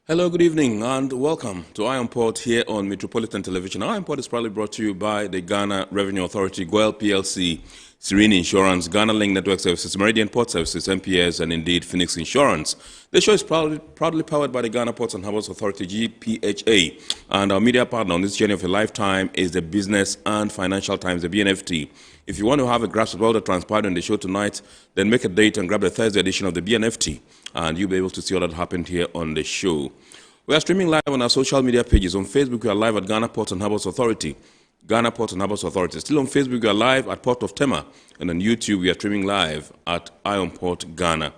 Hello, good evening, and welcome to Iron Port here on Metropolitan Television. Iron Port is proudly brought to you by the Ghana Revenue Authority, GOIL PLC, Serene Insurance, Ghana Link Network Services, Meridian Port Services, MPS, and indeed Phoenix Insurance. The show is proudly powered by the Ghana Ports and Harbours Authority, GPHA, and our media partner on this journey of a lifetime is the Business and Financial Times, the BNFT. If you want to have a grasp of all that transpired on the show tonight, then make a date and grab the Thursday edition of the BNFT, and you'll be able to see all that happened here on the show. We are streaming live on our social media pages. On Facebook, we are live at Ghana Ports and Harbours Authority. Ghana Ports and Harbours Authority. Still on Facebook, we are live at Port of Tema. And on YouTube, we are streaming live at Iron Port Ghana.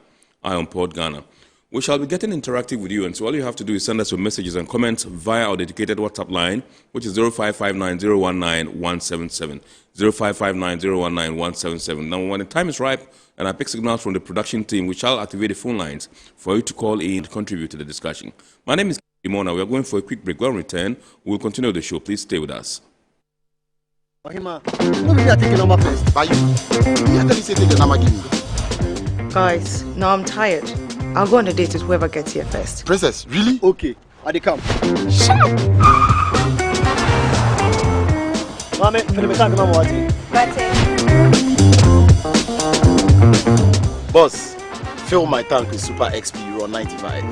Iron Port Ghana. We shall be getting interactive with you, and so all you have to do is send us your messages and comments via our dedicated WhatsApp line, which is 0559019177. 0559019177. Now, when the time is ripe and I pick signals from the production team, we shall activate the phone lines for you to call in and contribute to the discussion. My name is Mona. We are going for a quick break. When we return, we will continue the show. Please stay with us. Guys, now I'm tired. I'll go on a date with whoever gets here first. Princess, really? Okay, I dey come. Shut up! Mame, boss, fill my tank with Super XP Euro 95.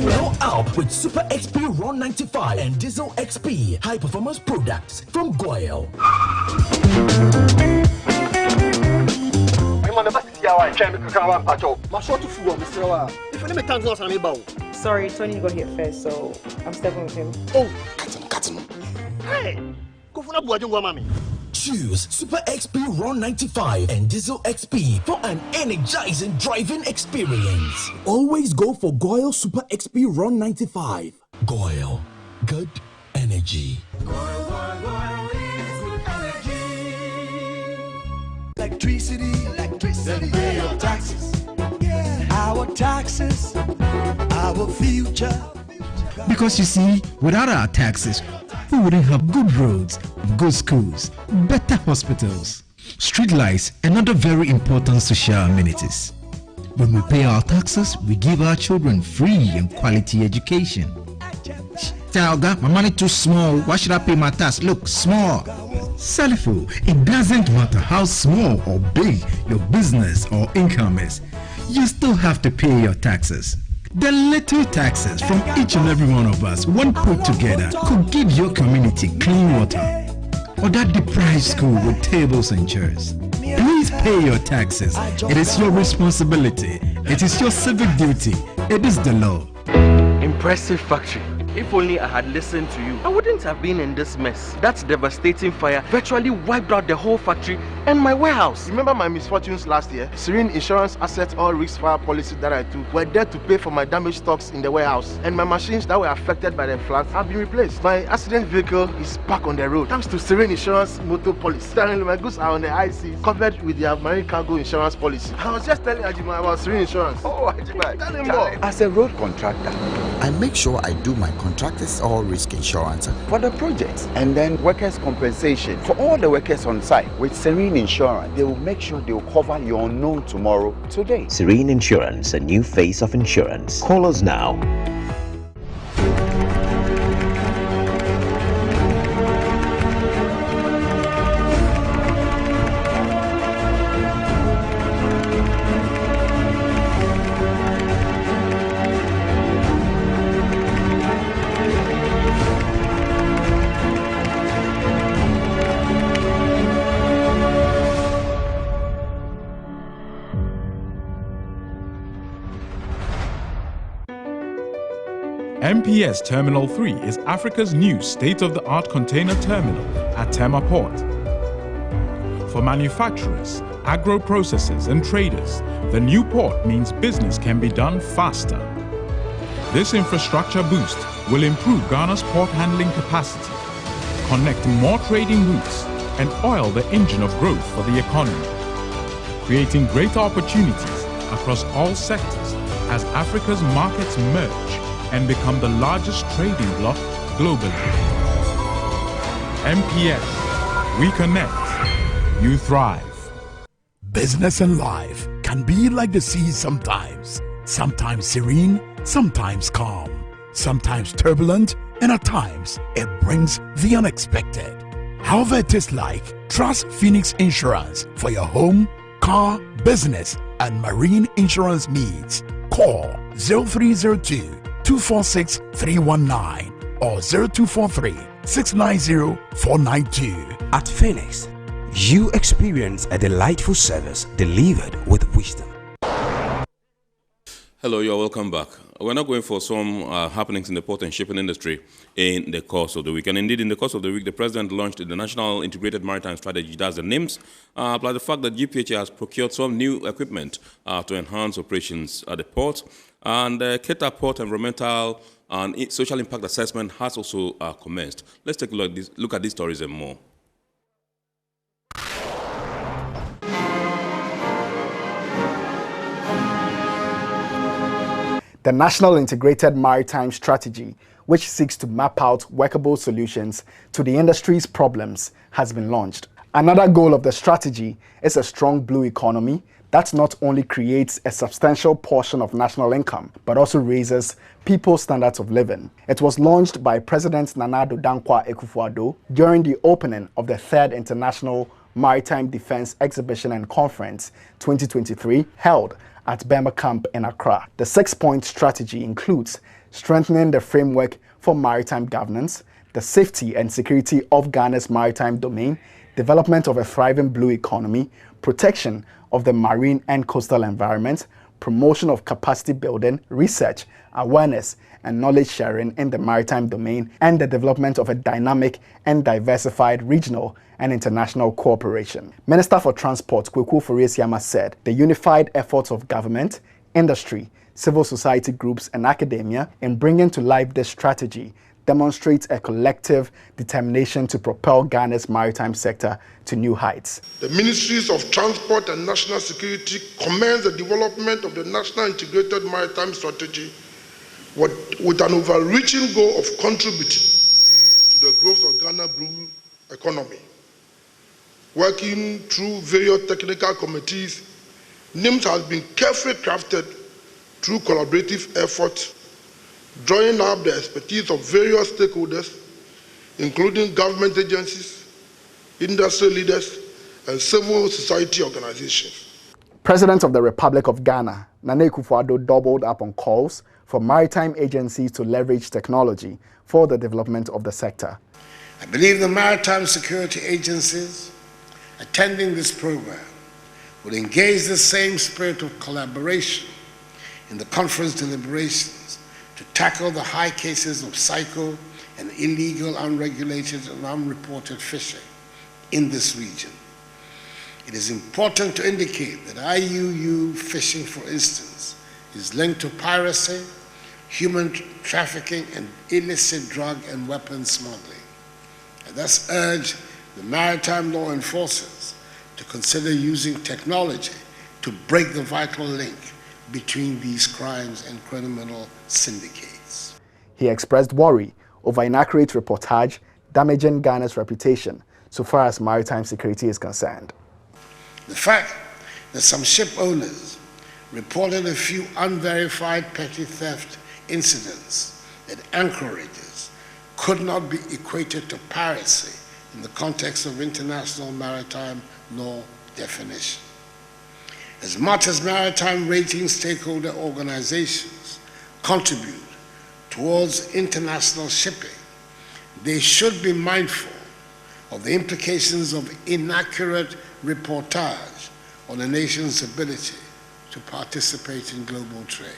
Roll out with Super XP Ron 95 and Diesel XP high performance products from GOIL. Sorry, Tony got here first, so I'm stepping with him. Oh, cut him. Hey, go for mommy. Choose Super XP Ron 95 and Diesel XP for an energizing driving experience. Always go for GOIL Super XP Ron 95. GOIL, good energy. GOIL is good energy. Electricity, then pay your taxes. Yeah. Our taxes, our future. Because you see, without our taxes, we wouldn't have good roads, good schools, better hospitals, streetlights, and other very important social amenities. When we pay our taxes, we give our children free and quality education. Talga, my money too small. Why should I pay my tax? Look, small. Salifo, it doesn't matter how small or big your business or income is, you still have to pay your taxes. The little taxes from each and every one of us, when put together, could give your community clean water or that deprived school with tables and chairs. Please pay your taxes. It is your responsibility. It is your civic duty. It is the law. Impressive factory. If only I had listened to you, I wouldn't have been in this mess. That devastating fire virtually wiped out the whole factory and my warehouse. Remember my misfortunes last year? Serene Insurance Asset All Risk Fire policy that I took were there to pay for my damaged stocks in the warehouse, and my machines that were affected by the floods have been replaced. My accident vehicle is back on the road thanks to Serene Insurance motor policy. Currently, my goods are on the IC covered with their marine cargo insurance policy. I was just telling Ajima about Serene Insurance. Oh, Ajima, tell him more. As a road contractor, I make sure I do my contractors all risk insurance for the projects and then workers' compensation for all the workers on site. With Serene Insurance, they will make sure they will cover your unknown tomorrow today. Serene Insurance, a new face of insurance. Call us now. MPS Terminal 3 is Africa's new state-of-the-art container terminal at Tema Port. For manufacturers, agro-processors and traders, the new port means business can be done faster. This infrastructure boost will improve Ghana's port handling capacity, connect more trading routes, and oil the engine of growth for the economy, creating greater opportunities across all sectors as Africa's markets merge and become the largest trading bloc globally. MPS, we connect, you thrive. Business and life can be like the sea sometimes serene, sometimes calm. sometimes turbulent, and at times it brings the unexpected. However it is like, trust Phoenix Insurance for your home, car, business, and marine insurance needs. Call 0302-246-319 or 0243-690-492. At Phoenix, you experience a delightful service delivered with wisdom. Hello, you're welcome back. We're now going for some happenings in the port and shipping industry in the course of the week. And indeed, in the course of the week, the President launched the National Integrated Maritime Strategy, that's the NIMS, plus the fact that GPHA has procured some new equipment to enhance operations at the port. And Keta Port Environmental and Social Impact Assessment has also commenced. Let's take a look at these stories and more. The National Integrated Maritime Strategy, which seeks to map out workable solutions to the industry's problems, has been launched. Another goal of the strategy is a strong blue economy that not only creates a substantial portion of national income, but also raises people's standards of living. It was launched by President Nana Addo Dankwa Akufo-Addo during the opening of the 3rd International Maritime Defense Exhibition and Conference 2023, held at Bema Camp in Accra. The 6-point strategy includes strengthening the framework for maritime governance, the safety and security of Ghana's maritime domain, development of a thriving blue economy, protection of the marine and coastal environment, promotion of capacity building, research, awareness, and knowledge sharing in the maritime domain, and the development of a dynamic and diversified regional and international cooperation. Minister for Transport Kweku Ofori-Esiama said the unified efforts of government, industry, civil society groups, and academia in bringing to life this strategy demonstrates a collective determination to propel Ghana's maritime sector to new heights. The Ministries of Transport and National Security commend the development of the National Integrated Maritime Strategy with an overreaching goal of contributing to the growth of Ghana's blue economy. Working through various technical committees, NIMS has been carefully crafted through collaborative efforts, drawing up the expertise of various stakeholders, including government agencies, industry leaders, and civil society organizations. President of the Republic of Ghana, Nana Akufo-Addo, doubled up on calls for maritime agencies to leverage technology for the development of the sector. I believe the maritime security agencies attending this program will engage the same spirit of collaboration in the conference deliberations to tackle the high cases of psycho and illegal, unregulated, and unreported fishing in this region. It is important to indicate that IUU fishing, for instance, is linked to piracy, human trafficking, and illicit drug and weapons smuggling. I thus urge the maritime law enforcers to consider using technology to break the vital link between these crimes and criminal syndicates. He expressed worry over inaccurate reportage damaging Ghana's reputation so far as maritime security is concerned. The fact that some ship owners reported a few unverified petty theft incidents at anchorages could not be equated to piracy in the context of international maritime law definition. As much as maritime rating stakeholder organizations contribute towards international shipping, they should be mindful of the implications of inaccurate reportage on a nation's ability to participate in global trade.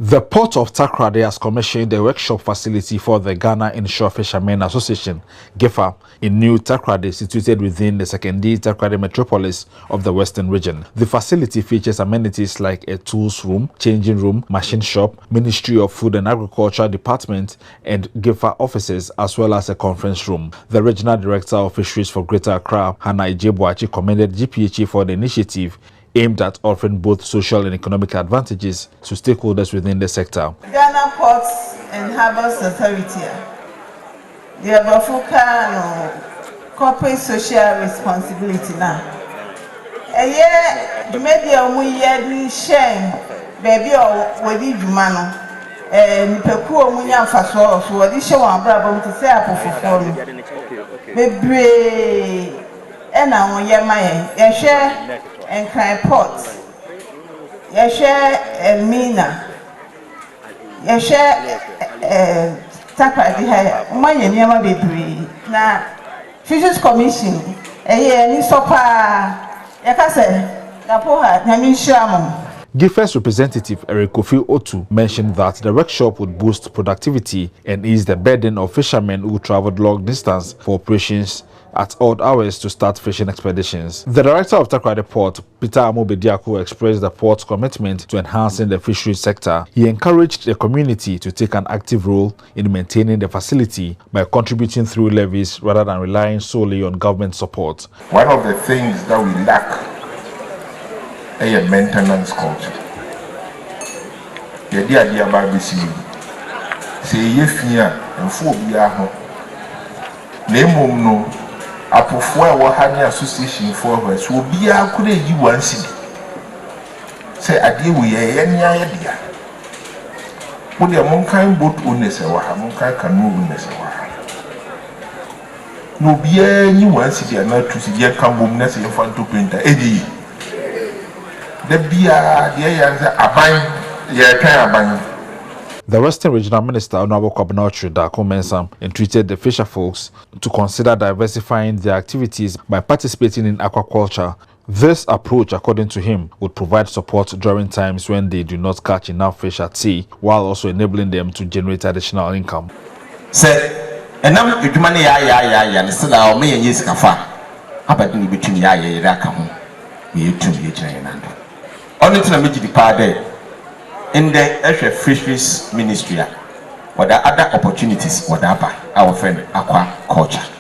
The Port of Takoradi has commissioned a workshop facility for the Ghana Inshore Fishermen Association, GIFA, in New Takoradi, situated within the Sekondi Takoradi metropolis of the Western region. The facility features amenities like a tools room, changing room, machine shop, Ministry of Food and Agriculture Department, and GIFA offices, as well as a conference room. The Regional Director of Fisheries for Greater Accra, Hannah Ijebuachi, commended GPHA for the initiative aimed at offering both social and economic advantages to stakeholders within the sector. Ghana Ports and Harbours Authority, the Abafuka corporate social responsibility now. A Eye media omu ye ni shen baby o wodi dwuma no. Nipeku omu nya mfaso so wodi hye wan braba mu tse apofofo no. Bebre na won ye maye. Ye hwe enkran port. Ye hwe Elmina. Ye hwe Takoradi ha. Umanye niama bebre na Fisheries Commission ni sopa GIFA's representative Eric Kofi Otu mentioned that the workshop would boost productivity and ease the burden of fishermen who traveled long distance for operations at odd hours to start fishing expeditions. The director of Takoradi Port, Peter Amobediako, expressed the port's commitment to enhancing the fisheries sector. He encouraged the community to take an active role in maintaining the facility by contributing through levies rather than relying solely on government support. One of the things that we lack is a maintenance culture. The idea about this is and phobia. No. Apofo wa hanya association for her so bia could you one city say ade we ye nya ye dia wo de mon kan boat owners wa ha mon kan canoe owners wa ha no bia ni one city na to si ye kan bom na se fanto painter edi de bia de ya aban ye kan aban. The Western Regional Minister, Honorable Kwabena Dako Mensam, entreated the fisher folks to consider diversifying their activities by participating in aquaculture. This approach, according to him, would provide support during times when they do not catch enough fish at sea, while also enabling them to generate additional income. Say, and now you money, and still our main years kafa. Abadini between ya rakamu, we too, only to the middle part in the Fisheries Ministry, what are other opportunities, whatever our friend aquaculture.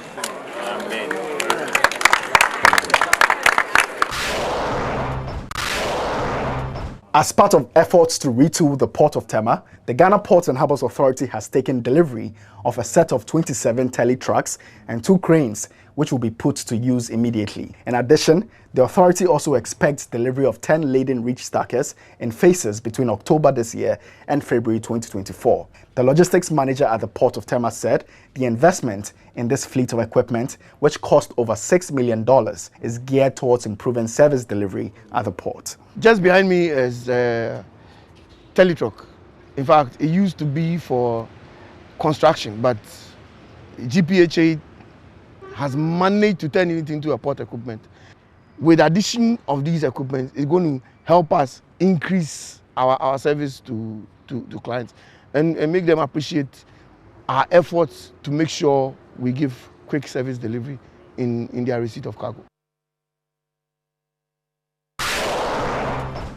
As part of efforts to retool the port of Tema, the Ghana Ports and Harbours Authority has taken delivery of a set of 27 tele trucks and 2 cranes, which will be put to use immediately. In addition, the authority also expects delivery of 10 laden reach stackers in phases between October this year and February 2024. The logistics manager at the Port of Tema said the investment in this fleet of equipment, which cost over $6 million, is geared towards improving service delivery at the port. Just behind me is a tele-truck. In fact, it used to be for construction, but GPHA has managed to turn it into a port equipment. With addition of these equipment, it's going to help us increase our service to clients and make them appreciate our efforts to make sure we give quick service delivery in their receipt of cargo.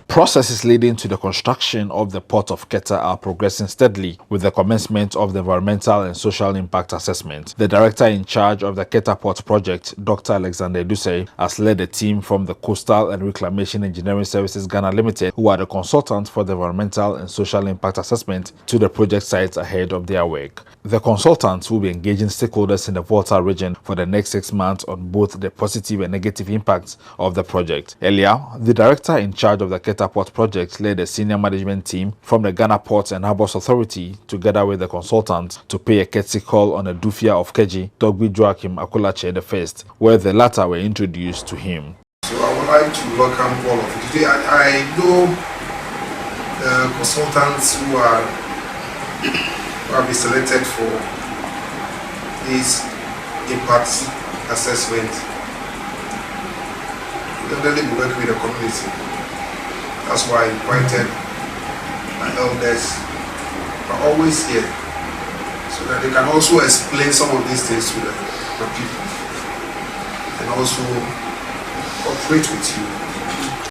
Processes leading to the construction of the port of Keta are progressing steadily with the commencement of the environmental and social impact assessment. The director in charge of the Keta port project, Dr. Alexander Dusey, has led a team from the Coastal and Reclamation Engineering Services Ghana Limited, who are the consultants for the environmental and social impact assessment, to the project sites ahead of their work. The consultants will be engaging stakeholders in the Volta region for the next 6 months on both the positive and negative impacts of the project. Earlier, the director in charge of the Keta port project led a senior management team from the Ghana Ports and Harbours Authority together with the consultants to pay a courtesy call on the Dufia of Keji, Dogby Joachim Akulache I, where the latter were introduced to him. So I would like to welcome all of you today. I know consultants who have been selected for this impact assessment. Definitely be working with the community. That's why I invited my elders, are always here, so that they can also explain some of these things to the people and also cooperate with you.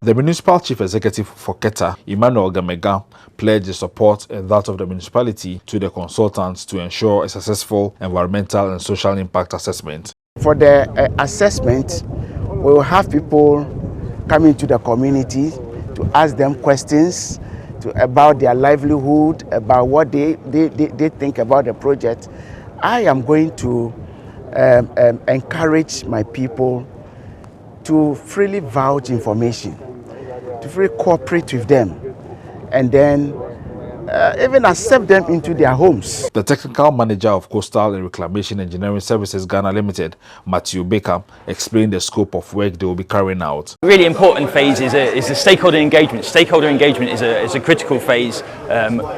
The municipal chief executive for Keta, Emmanuel Gamega, pledged his support and that of the municipality to the consultants to ensure a successful environmental and social impact assessment. For the assessment, we will have people coming to the community to ask them questions about their livelihood, about what they think about the project. I am going to encourage my people to freely vouch information, to freely cooperate with them, and then even accept them into their homes. The technical manager of Coastal and Reclamation Engineering Services Ghana Limited, Matthew Baker, explained the scope of work they will be carrying out. A really important phase is a stakeholder engagement. Stakeholder engagement is a critical phase,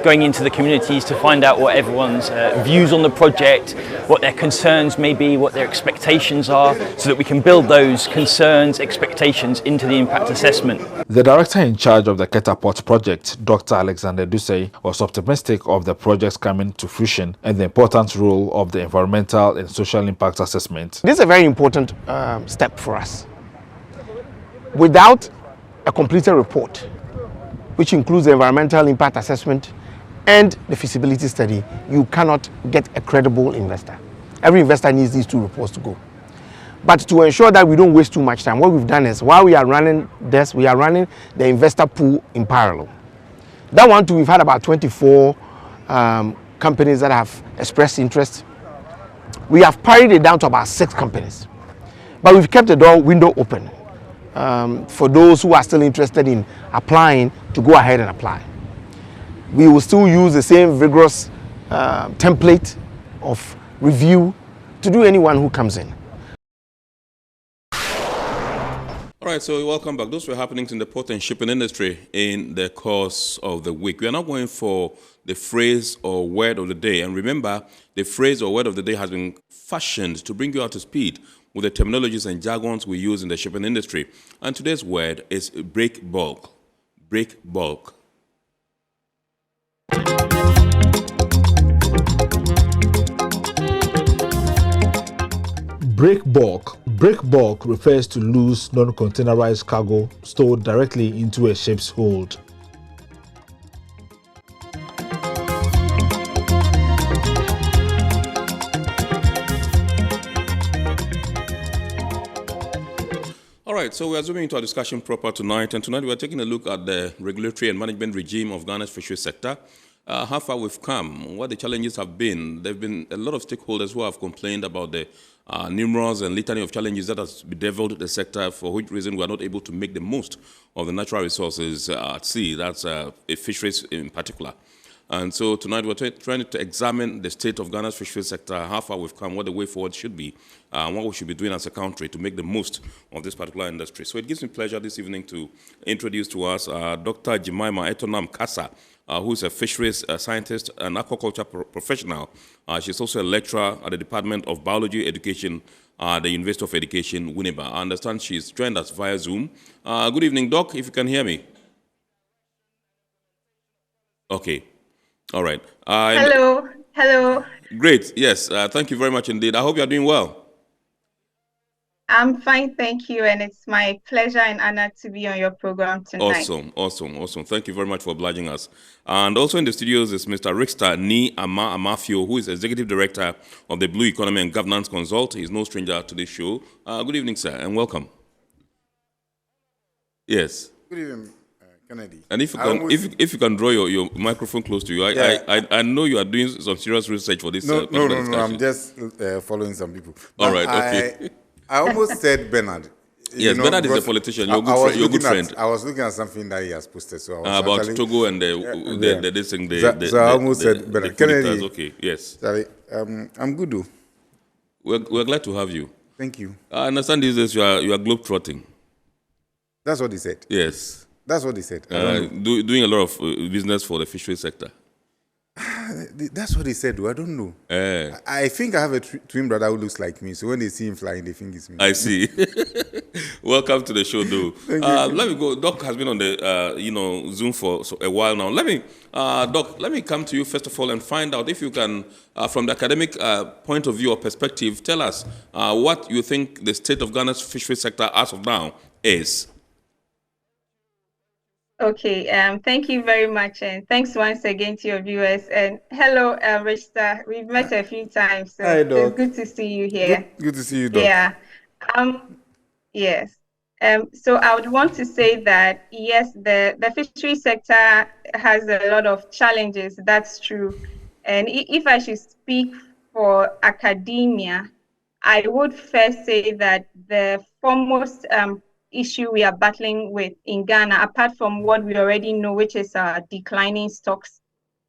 going into the communities to find out what everyone's views on the project, what their concerns may be, what their expectations are, so that we can build those concerns, expectations into the impact assessment. The director in charge of the Keta Port project, Dr. Alexander Dusey, was optimistic of the projects coming to fruition and the important role of the environmental and social impact assessment. This is a very important step for us. Without a completed report, which includes the environmental impact assessment and the feasibility study, you cannot get a credible investor. Every investor needs these two reports to go. But to ensure that we don't waste too much time, what we've done is, while we are running this, we are running the investor pool in parallel. That one too, we've had about 24 companies that have expressed interest. We have parried it down to about 6 companies. But we've kept the window open for those who are still interested in applying to go ahead and apply. We will still use the same vigorous template of review to do anyone who comes in. All right, so welcome back. Those were happenings in the port and shipping industry in the course of the week. We are now going for the phrase or word of the day. And remember, the phrase or word of the day has been fashioned to bring you up to speed with the terminologies and jargons we use in the shipping industry. And today's word is break bulk. Break bulk. Break bulk. Break bulk refers to loose, non-containerized cargo stored directly into a ship's hold. All right, so we are zooming into our discussion proper tonight, and tonight we are taking a look at the regulatory and management regime of Ghana's fisheries sector. How far we've come, what the challenges have been. There have been a lot of stakeholders who have complained about the numerous and litany of challenges that has bedeviled the sector, for which reason we are not able to make the most of the natural resources at sea. That's fisheries in particular. And so tonight we're trying to examine the state of Ghana's fisheries sector, how far we've come, what the way forward should be, and what we should be doing as a country to make the most of this particular industry. So it gives me pleasure this evening to introduce to us Dr. Jemima Etonam Kasa, who is a fisheries scientist and aquaculture professional. She's also a lecturer at the Department of Biology Education at the University of Education, Winneba. I understand she's joined us via Zoom. Good evening, Doc, if you can hear me. Okay. All right. Hello. Hello. Great. Yes. Thank you very much indeed. I hope you're doing well. I'm fine, thank you, and it's my pleasure and honor to be on your program tonight. Awesome. Thank you very much for obliging us. And also in the studios is Mr. Rickster Ni Amafio, who is Executive Director of the Blue Economy and Governance Consult. He's no stranger to this show. Good evening, sir, and welcome. Yes. Good evening, Kennedy. And if you can draw your microphone close to you, I know you are doing some serious research for this. No, I'm just following some people. All right, okay. I almost said Bernard. Yes, Bernard is a politician. You're a good friend. I was looking at something that he has posted. So I was about actually, Togo and this thing. So I almost said Bernard. Kennedy. Okay, yes. Sorry, I'm good though. We're glad to have you. Thank you. I understand these days you are globetrotting. That's what he said. Yes. That's what he said. Doing a lot of business for the fishery sector. That's what he said, though. I don't know. I think I have a twin brother who looks like me, so when they see him flying, they think it's me. I see. Welcome to the show, though. Let me go. Doc has been on the Zoom for a while now. Doc, let me come to you first of all and find out if you can, from the academic point of view or perspective, tell us what you think the state of Ghana's fishery sector as of now is. Okay, thank you very much, and thanks once again to your viewers. And hello, Richter. We've met a few times, so Hi, Doc. it's good to see you here. Good to see you, Doc. Yeah. Yes. So I would want to say that yes, the fishery sector has a lot of challenges. That's true. And if I should speak for academia, I would first say that the foremost issue we are battling with in Ghana, apart from what we already know, which is declining stocks,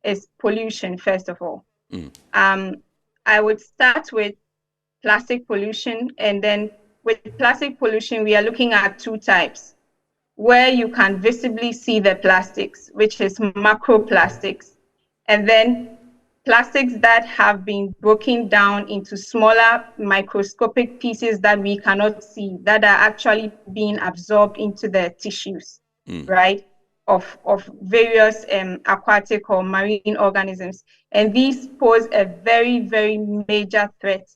is pollution, first of all. I would start with plastic pollution, and then with plastic pollution, we are looking at two types, where you can visibly see the plastics, which is macroplastics, and then plastics that have been broken down into smaller microscopic pieces that we cannot see, that are actually being absorbed into the tissues, right, of various aquatic or marine organisms. And these pose a very, very major threat.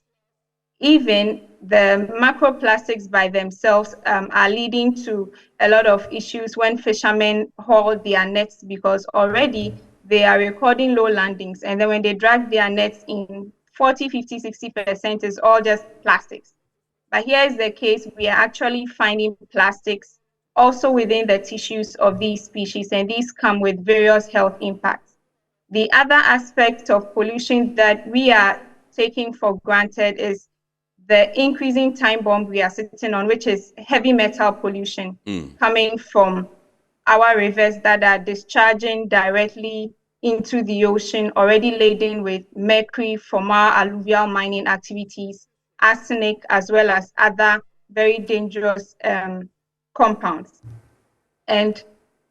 Even the macroplastics by themselves are leading to a lot of issues when fishermen haul their nets, because already they are recording low landings. And then when they drag their nets in, 40, 50, 60% is all just plastics. But here is the case, we are actually finding plastics also within the tissues of these species, and these come with various health impacts. The other aspect of pollution that we are taking for granted is the increasing time bomb we are sitting on, which is heavy metal pollution coming from our rivers that are discharging directly into the ocean, already laden with mercury from our alluvial mining activities, arsenic, as well as other very dangerous compounds. And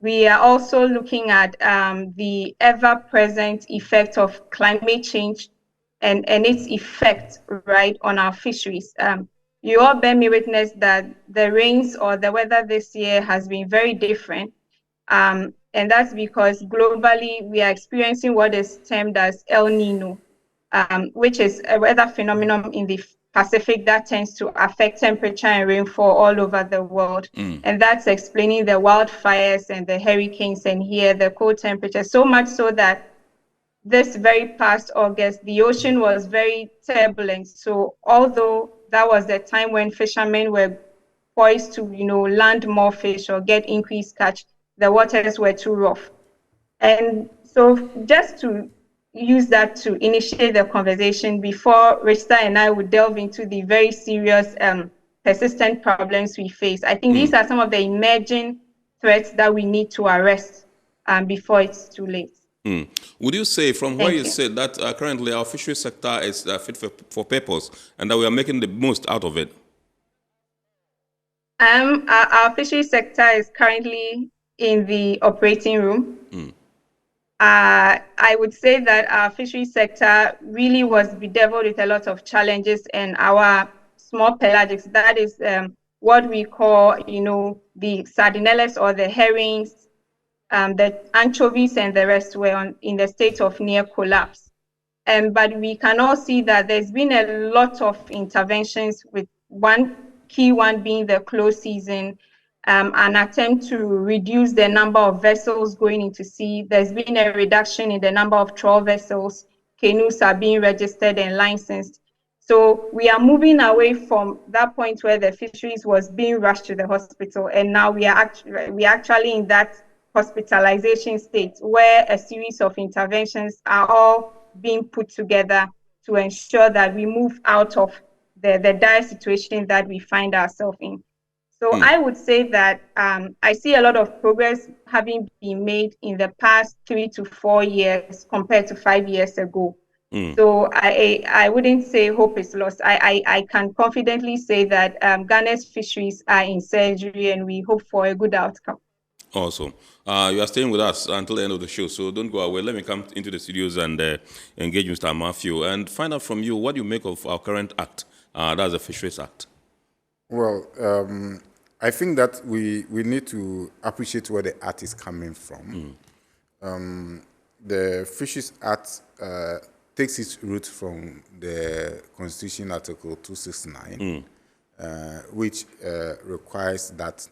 we are also looking at the ever-present effect of climate change and its effect, right, on our fisheries. You all bear me witness that the rains or the weather this year has been very different. And that's because globally we are experiencing what is termed as El Nino, which is a weather phenomenon in the Pacific that tends to affect temperature and rainfall all over the world. And that's explaining the wildfires and the hurricanes, and here the cold temperature, so much so that this very past August, the ocean was very turbulent. So although that was the time when fishermen were poised to, land more fish or get increased catch, the waters were too rough. And so just to use that to initiate the conversation before Rista and I would delve into the very serious persistent problems we face, I think these are some of the emerging threats that we need to arrest before it's too late. Would you say, from where you said that currently our fishery sector is fit for purpose and that we are making the most out of it? Our fishery sector is currently in the operating room. I would say that our fishery sector really was bedeviled with a lot of challenges, and our small pelagics, that is what we call, the sardinellas or the herrings, the anchovies and the rest were in the state of near collapse. But we can all see that there's been a lot of interventions, with one key one being the close season, an attempt to reduce the number of vessels going into sea. There's been a reduction in the number of trawl vessels. Canoes are being registered and licensed. So we are moving away from that point where the fisheries was being rushed to the hospital, and now we are actually in that hospitalization state where a series of interventions are all being put together to ensure that we move out of the dire situation that we find ourselves in. So I would say that I see a lot of progress having been made in the past 3 to 4 years compared to 5 years ago. So I wouldn't say hope is lost. I can confidently say that Ghana's fisheries are in surgery, and we hope for a good outcome. Awesome. You are staying with us until the end of the show, so don't go away. Let me come into the studios and engage Mr. Matthew and find out from you what you make of our current act. That's the Fisheries Act. Well, I think that we need to appreciate where the act is coming from. The Fisheries Act takes its root from the Constitution Article 269, which requires that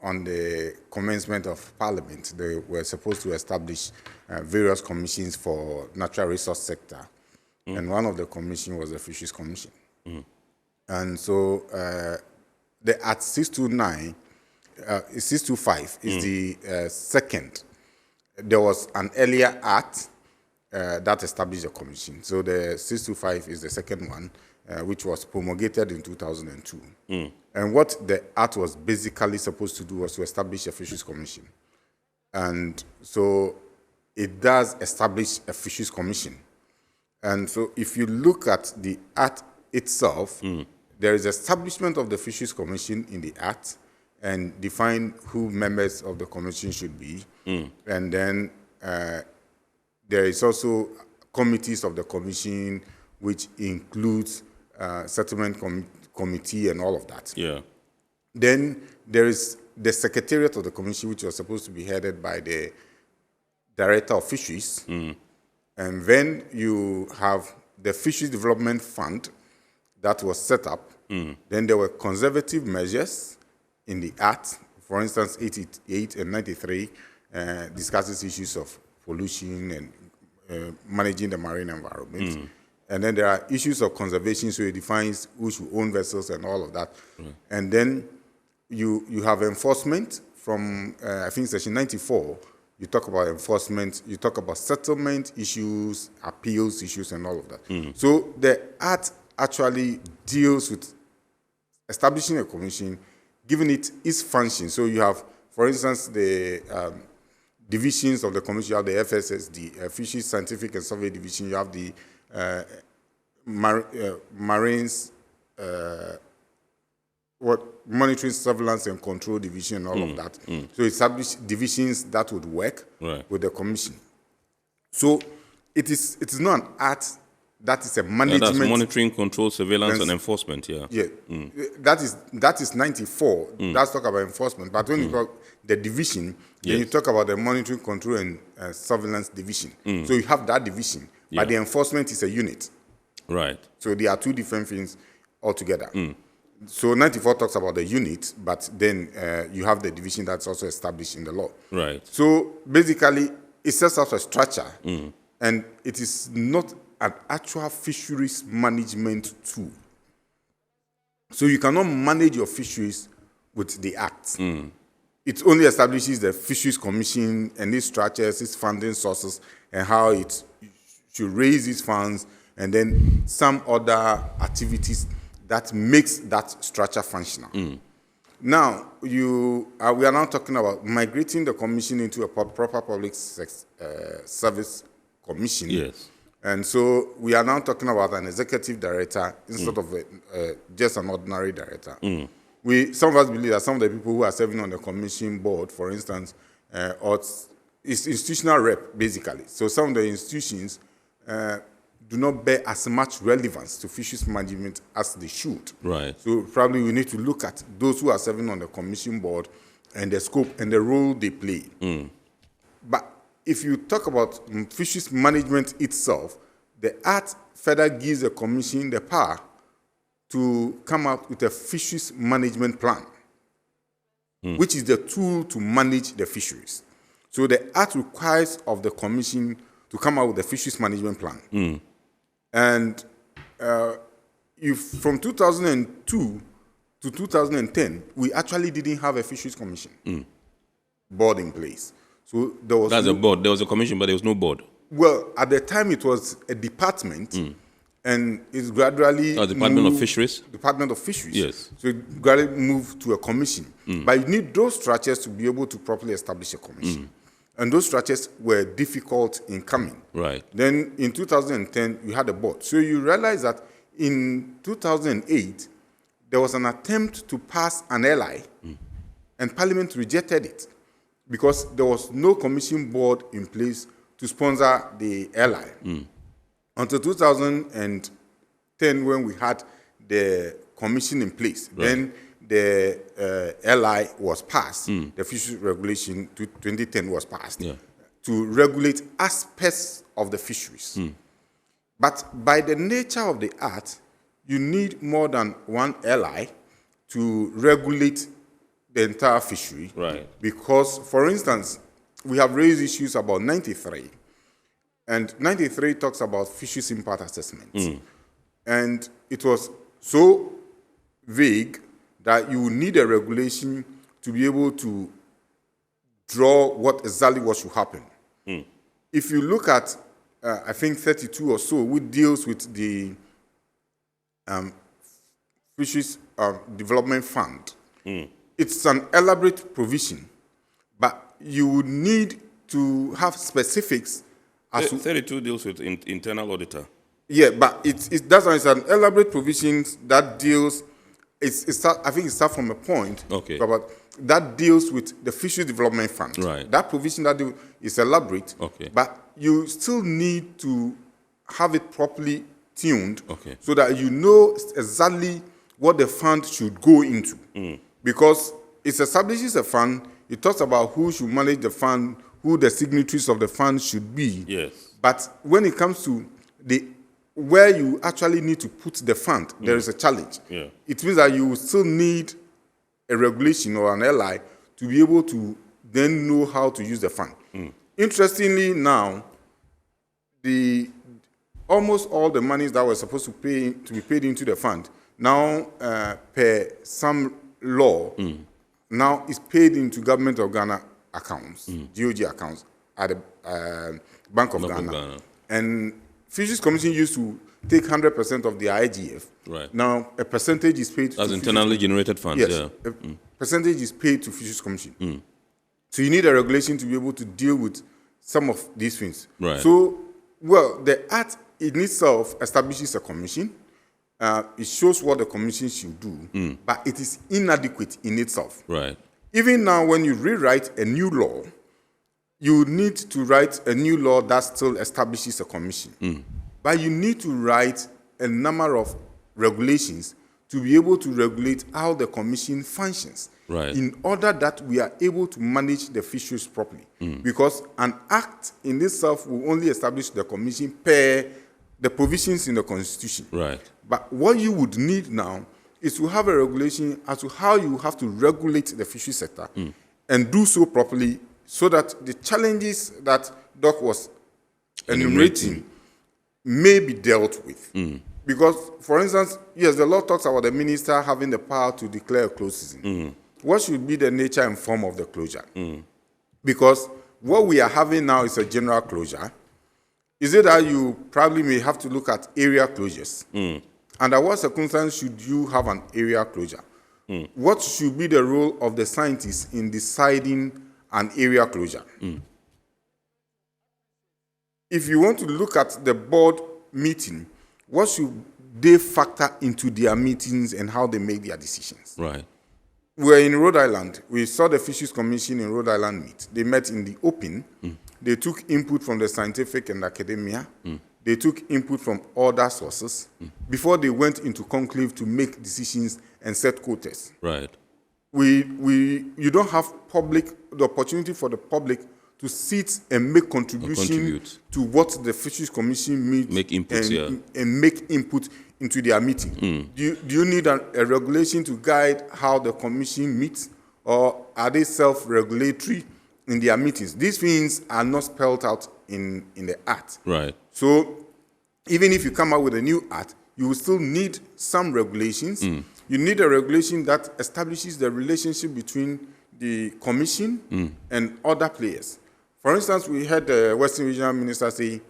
on the commencement of Parliament, they were supposed to establish various commissions for natural resource sector, and one of the commission was the Fisheries Commission. And so the Act 629, 625 is the second. There was an earlier act that established a commission. So the 625 is the second one, which was promulgated in 2002. And what the act was basically supposed to do was to establish a Fisheries Commission. And so it does establish a Fisheries Commission. And so if you look at the act itself, there is establishment of the Fisheries Commission in the act and define who members of the commission should be. And then there is also committees of the commission, which includes settlement committee and all of that. Yeah. Then there is the secretariat of the commission, which was supposed to be headed by the director of fisheries. And then you have the Fisheries Development Fund that was set up. Then there were conservative measures in the Act. For instance, 88 and 93 discusses issues of pollution and managing the marine environment. And then there are issues of conservation, so it defines who should own vessels and all of that. And then you have enforcement from, I think, Section 94. You talk about enforcement, you talk about settlement issues, appeals issues, and all of that. So the Act actually deals with establishing a commission, giving it its function. So you have, for instance, the divisions of the commission. You have the FSS, the Fisheries Scientific and Survey Division. You have the Marines, Monitoring, Surveillance and Control Division, and all of that. So establish divisions that would work with the commission. So it is not an act that is a management. Yeah, that's monitoring, control, surveillance, and enforcement. Yeah. Yeah. That is 94. That's talk about enforcement. But when you talk the division, then you talk about the monitoring, control, and surveillance division. So you have that division, but the enforcement is a unit. Right. So there are two different things altogether. So 94 talks about the unit, but then you have the division that's also established in the law. Right. So basically, it sets up a structure, and it is not an actual fisheries management tool. So you cannot manage your fisheries with the Act. It only establishes the Fisheries Commission and its structures, its funding sources, and how it should raise its funds, and then some other activities that makes that structure functional. Now, we are now talking about migrating the commission into a proper public service commission. Yes. And so we are now talking about an executive director instead of just an ordinary director. Some of us believe that some of the people who are serving on the commission board, for instance, is institutional rep, basically. So some of the institutions do not bear as much relevance to fisheries management as they should. Right. So probably we need to look at those who are serving on the commission board and the scope and the role they play. But if you talk about fisheries management itself, the Act further gives the commission the power to come out with a fisheries management plan, which is the tool to manage the fisheries. So the Act requires of the commission to come out with a fisheries management plan. And from 2002 to 2010, we actually didn't have a fisheries commission board in place. So there was a board. There was a commission, but there was no board. Well, at the time it was a department, and it's gradually Department of Fisheries. Department of Fisheries. Yes. So it gradually moved to a commission. But you need those structures to be able to properly establish a commission. And those structures were difficult in coming. Right. Then in 2010, you had a board. So you realize that in 2008, there was an attempt to pass an LI, and Parliament rejected it because there was no commission board in place to sponsor the LI. Until 2010, when we had the commission in place, then the LI was passed, the Fisheries Regulation 2010 was passed to regulate aspects of the fisheries. But by the nature of the Act, you need more than one LI to regulate the entire fishery. Right. Because, for instance, we have raised issues about 93, and 93 talks about fisheries impact assessments. And it was so vague that you need a regulation to be able to draw exactly what should happen. If you look at, I think 32 or so, which deals with the Fisheries Development Fund. It's an elaborate provision, but you would need to have specifics. As 32 deals with internal auditor. Yeah, but that's why it's an elaborate provision that deals. I think it starts from a point. Okay. But that deals with the Fisheries Development Fund. Right. That provision is elaborate. Okay. But you still need to have it properly tuned. Okay. So that you know exactly what the fund should go into. Because it establishes a fund, it talks about who should manage the fund, who the signatories of the fund should be. Yes. But when it comes to where you actually need to put the fund, there is a challenge. Yeah. It means that you will still need a regulation or an LI to be able to then know how to use the fund. Interestingly now, almost all the monies that were supposed to be paid into the fund now per some law now is paid into Government of Ghana accounts, GOG accounts at the Bank of Ghana. And Fisheries Commission used to take 100% of the IGF. Right. Now a percentage is paid as internally generated funds. Yes, Yeah. a percentage is paid to Fisheries Commission. So you need a regulation to be able to deal with some of these things. Right. So, well, the Act in itself establishes a commission. It shows what the commission should do, but it is inadequate in itself. Right. Even now, when you rewrite a new law, you need to write a new law that still establishes a commission. But you need to write a number of regulations to be able to regulate how the commission functions. Right. In order that we are able to manage the fisheries properly. Because an act in itself will only establish the commission per the provisions in the Constitution. Right. But what you would need now is to have a regulation as to how you have to regulate the fisheries sector and do so properly so that the challenges that Doc was enumerating may be dealt with. Because, for instance, yes, the law talks about the minister having the power to declare a closed season. What should be the nature and form of the closure? Because what we are having now is a general closure. Is it that you probably may have to look at area closures? Under what circumstances should you have an area closure? What should be the role of the scientists in deciding an area closure? If you want to look at the board meeting, what should they factor into their meetings and how they make their decisions? Right. We're in Rhode Island. We saw the Fisheries Commission in Rhode Island meet. They met in the open. They took input from the scientific and academia. They took input from other sources before they went into conclave to make decisions and set quotas. Right. You don't have the opportunity for the public to sit and make contribution to what the Fisheries Commission meets and make input into their meeting. Do you need a regulation to guide how the commission meets, or are they self-regulatory in their meetings? These things are not spelled out in the Act. Right. So even if you come out with a new Act, you will still need some regulations. You need a regulation that establishes the relationship between the commission and other players. For instance, we heard the Western Regional Minister say,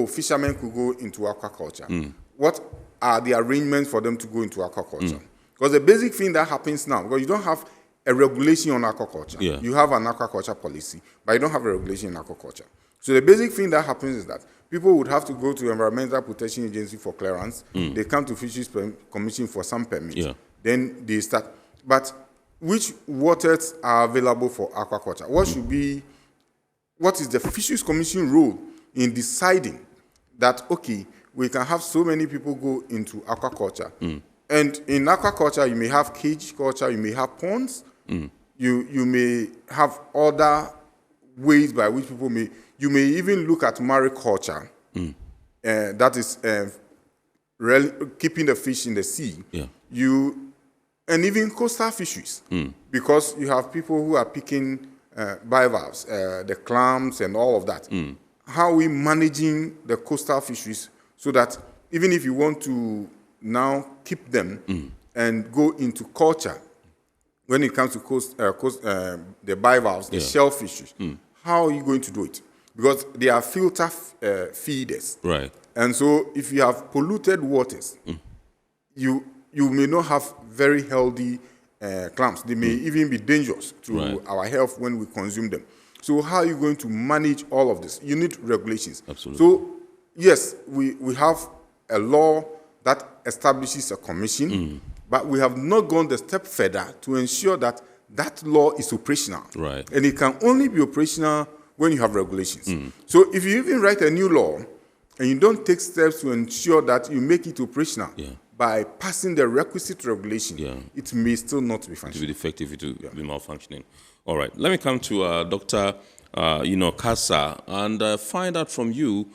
fishermen could go into aquaculture. What are the arrangements for them to go into aquaculture? Because the basic thing that happens now, because you don't have a regulation on aquaculture. Yeah. You have an aquaculture policy, but you don't have a regulation in aquaculture. So the basic thing that happens is that people would have to go to Environmental Protection Agency for clearance. They come to Fisheries Commission for some permits. Yeah. Then they start. But which waters are available for aquaculture? What is the Fisheries Commission role in deciding that, okay, we can have so many people go into aquaculture? And in aquaculture, you may have cage culture, you may have ponds, you may have other ways by which people you may even look at mariculture, that is keeping the fish in the sea. Yeah. And even coastal fisheries, because you have people who are picking bivalves, the clams and all of that. How are we managing the coastal fisheries so that even if you want to now keep them and go into culture, when it comes to the bivalves, the shellfish, how are you going to do it? Because they are filter feeders. Right. And so if you have polluted waters, you may not have very healthy clams. They may even be dangerous to our health when we consume them. So how are you going to manage all of this? You need regulations. Absolutely. So yes, we have a law that establishes a commission, but we have not gone the step further to ensure that that law is operational. Right. And it can only be operational when you have regulations. So if you even write a new law and you don't take steps to ensure that you make it operational by passing the requisite regulation, it may still not be functioning. To be effective, it will be malfunctioning. All right. Let me come to Dr. Kasa and find out from you.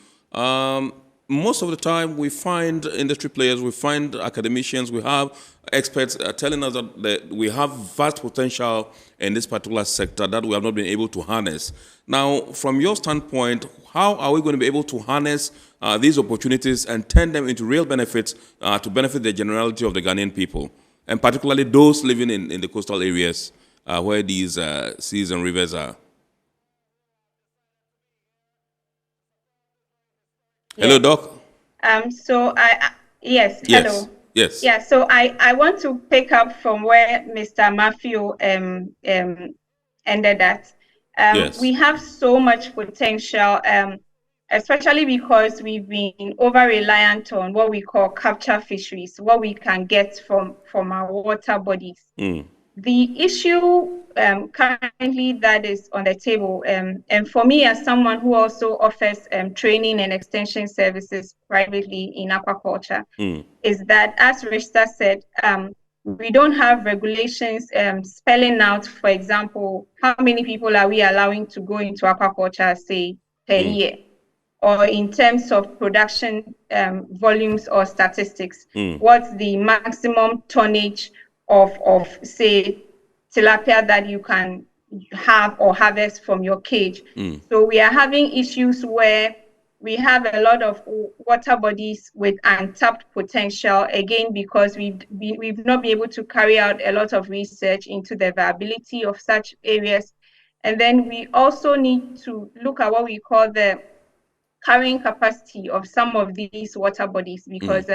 Most of the time, we find industry players, we find academicians, we have experts telling us that we have vast potential in this particular sector that we have not been able to harness. Now, from your standpoint, how are we going to be able to harness these opportunities and turn them into real benefits to benefit the generality of the Ghanaian people, and particularly those living in the coastal areas where these seas and rivers are? Hello, Doc. Yes, Yes. hello. Yes. Yeah, so I want to pick up from where Mr. Matthew ended at. Yes. We have so much potential, especially because we've been over-reliant on what we call capture fisheries, what we can get from our water bodies. The issue currently that is on the table, and for me as someone who also offers training and extension services privately in aquaculture, is that, as Rista said, we don't have regulations spelling out, for example, how many people are we allowing to go into aquaculture, say, per year, or in terms of production volumes or statistics, what's the maximum tonnage of say tilapia that you can have or harvest from your cage. So we are having issues where we have a lot of water bodies with untapped potential, again because we've not been able to carry out a lot of research into the viability of such areas. And then we also need to look at what we call the carrying capacity of some of these water bodies, because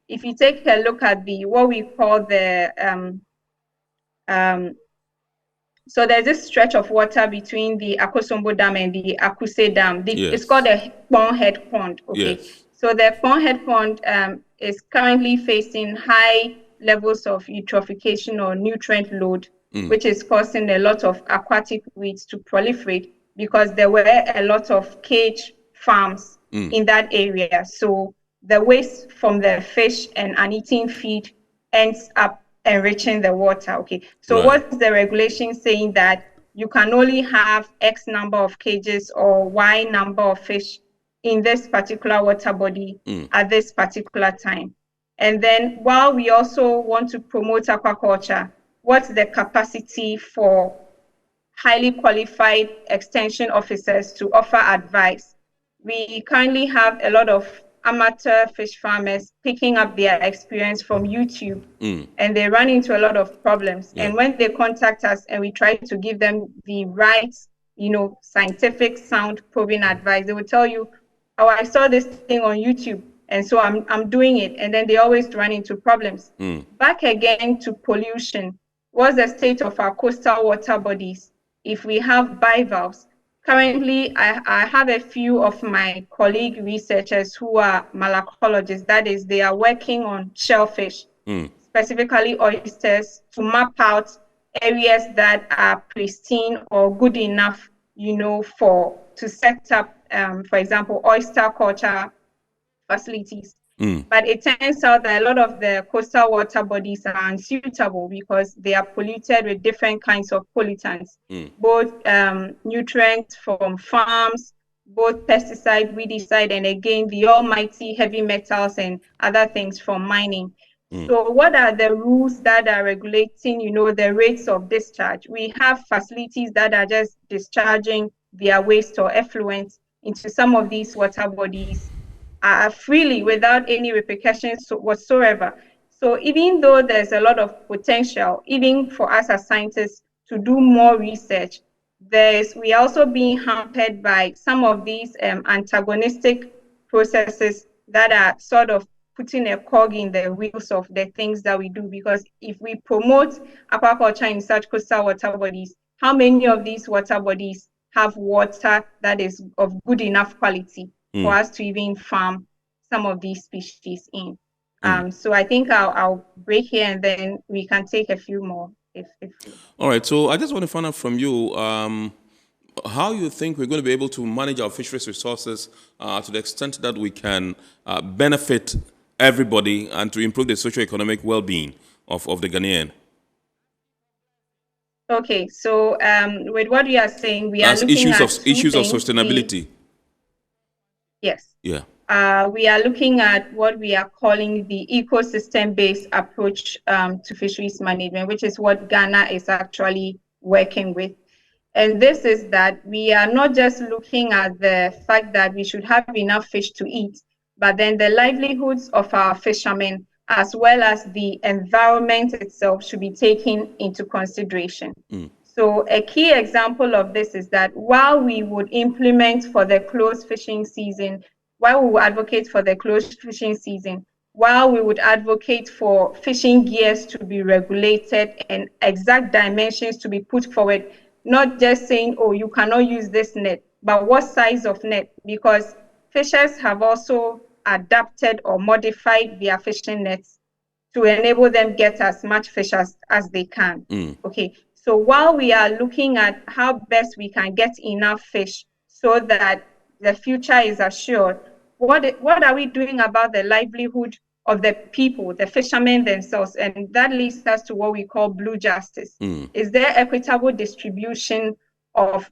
if you take a look at what we call the so there's this stretch of water between the Akosombo Dam and the Akuse Dam. It's called the Kpong Head Pond. Okay, so the Kpong Head Pond is currently facing high levels of eutrophication or nutrient load, which is causing a lot of aquatic weeds to proliferate because there were a lot of cage farms in that area. So the waste from the fish and uneaten feed ends up enriching the water. Okay, so what's the regulation saying? That you can only have X number of cages or Y number of fish in this particular water body at this particular time. And then while we also want to promote aquaculture, what's the capacity for highly qualified extension officers to offer advice? We currently have a lot of amateur fish farmers picking up their experience from YouTube, and they run into a lot of problems. And when they contact us and we try to give them the right, scientific, sound, proven advice, they will tell you, "Oh, I saw this thing on YouTube, and so I'm doing it." And then they always run into problems. Back again to pollution. What's the state of our coastal water bodies? If we have bivalves, currently, I have a few of my colleague researchers who are malacologists. That is, they are working on shellfish, specifically oysters, to map out areas that are pristine or good enough, to set up, for example, oyster culture facilities. But it turns out that a lot of the coastal water bodies are unsuitable because they are polluted with different kinds of pollutants, both nutrients from farms, both pesticide, weedicide, and again, the almighty heavy metals and other things from mining. So what are the rules that are regulating, the rates of discharge? We have facilities that are just discharging their waste or effluent into some of these water bodies freely without any repercussions whatsoever. So even though there's a lot of potential, even for us as scientists to do more research, we are also being hampered by some of these antagonistic processes that are sort of putting a cog in the wheels of the things that we do. Because if we promote aquaculture in such coastal water bodies, how many of these water bodies have water that is of good enough quality for us to even farm some of these species in? So I think I'll break here and then we can take a few more. All right, so I just want to find out from you how you think we're going to be able to manage our fisheries resources to the extent that we can benefit everybody and to improve the socio-economic well-being of the Ghanaian. Okay, so with what we are saying, we are looking issues at issues of sustainability. Yes. Yeah. We are looking at what we are calling the ecosystem-based approach to fisheries management, which is what Ghana is actually working with. And this is that we are not just looking at the fact that we should have enough fish to eat, but then the livelihoods of our fishermen, as well as the environment itself, should be taken into consideration. So a key example of this is that while we would implement for the closed fishing season, while we would advocate for the closed fishing season, while we would advocate for fishing gears to be regulated and exact dimensions to be put forward, not just saying, oh, you cannot use this net, but what size of net? Because fishers have also adapted or modified their fishing nets to enable them get as much fish as they can. Okay, so while we are looking at how best we can get enough fish so that the future is assured, what are we doing about the livelihood of the people, the fishermen themselves? And that leads us to what we call blue justice. Is there equitable distribution of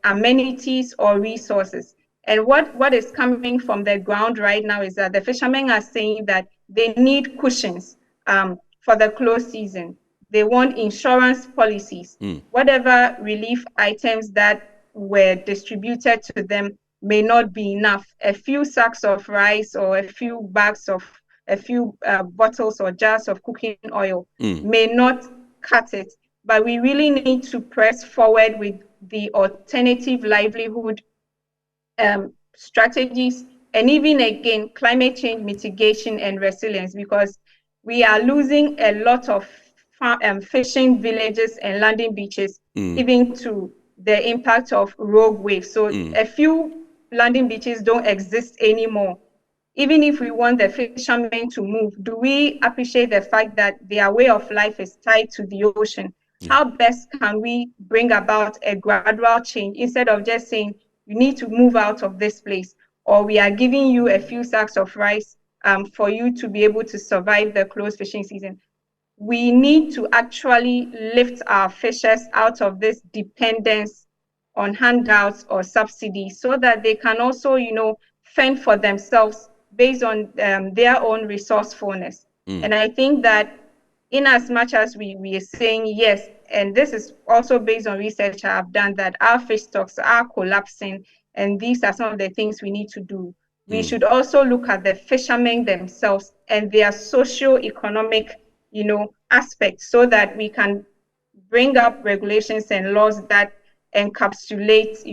amenities or resources? And what is coming from the ground right now is that the fishermen are saying that they need cushions for the closed season. They want insurance policies. Whatever relief items that were distributed to them may not be enough. A few sacks of rice or a few bottles or jars of cooking oil may not cut it. But we really need to press forward with the alternative livelihood strategies, and even again, climate change mitigation and resilience, because we are losing a lot of fishing villages and landing beaches, even to the impact of rogue waves. So a few landing beaches don't exist anymore. Even if we want the fishermen to move, do we appreciate the fact that their way of life is tied to the ocean? How best can we bring about a gradual change instead of just saying, you need to move out of this place, or we are giving you a few sacks of rice for you to be able to survive the closed fishing season? We need to actually lift our fishers out of this dependence on handouts or subsidies so that they can also, fend for themselves based on their own resourcefulness. And I think that in as much as we are saying yes, and this is also based on research I've done, that our fish stocks are collapsing, and these are some of the things we need to do. We should also look at the fishermen themselves and their socio-economic, aspects, so that we can bring up regulations and laws that encapsulate,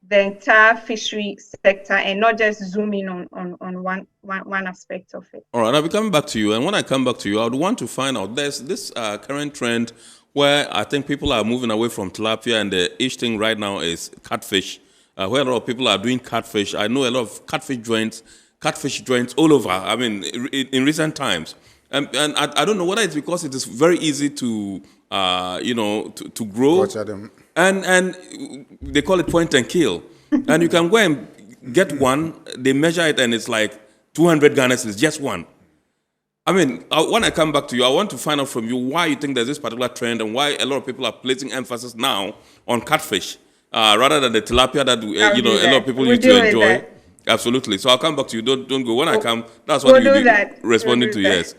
the entire fishery sector and not just zoom in on one aspect of it. All right, I'll be coming back to you. And when I come back to you, I would want to find out, there's this current trend where I think people are moving away from tilapia, and the ish thing right now is catfish, where a lot of people are doing catfish. I know a lot of catfish joints all over, I mean, in recent times. And I don't know whether it's because it is very easy to, to grow. And they call it point and kill. And you can go and get one, they measure it, and it's like 200 Ghana cedis, just one. I mean, when I come back to you, I want to find out from you why you think there's this particular trend and why a lot of people are placing emphasis now on catfish rather than the tilapia that, a lot of people used to enjoy. Absolutely. So I'll come back to you. Don't go. When I come, that's what you'll be responding to. Yes.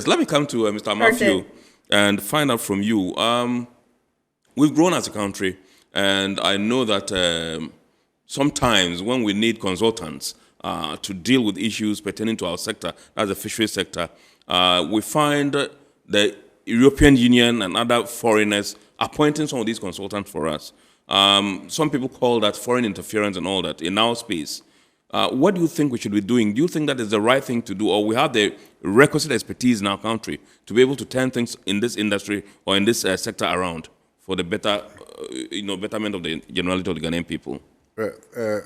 Let me come to Mr. Matthew and find out from you. We've grown as a country, and I know that sometimes when we need consultants to deal with issues pertaining to our sector, as the fisheries sector, we find the European Union and other foreigners appointing some of these consultants for us. Some people call that foreign interference and all that in our space. What do you think we should be doing? Do you think that is the right thing to do, or we have the requisite expertise in our country to be able to turn things in this industry or in this sector around for the better, betterment of the generality of the Ghanaian people?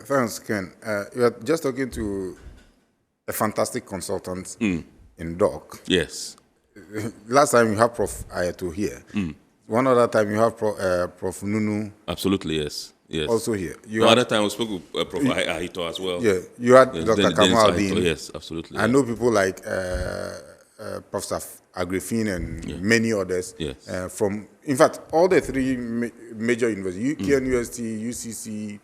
Thanks, Ken. You are just talking to a fantastic consultant in DOC. Yes. Last time you have Prof. Ayato here. One other time you have Prof. Nunu. Absolutely, yes. Yes. Also here. The other time we spoke with Prof. Ahito as well. Yeah, you had Dr. Kamaldeen. Yes, absolutely. I know people like Professor Agrifin and many others. Yes. In fact, all the three major universities, UKN University, UCC,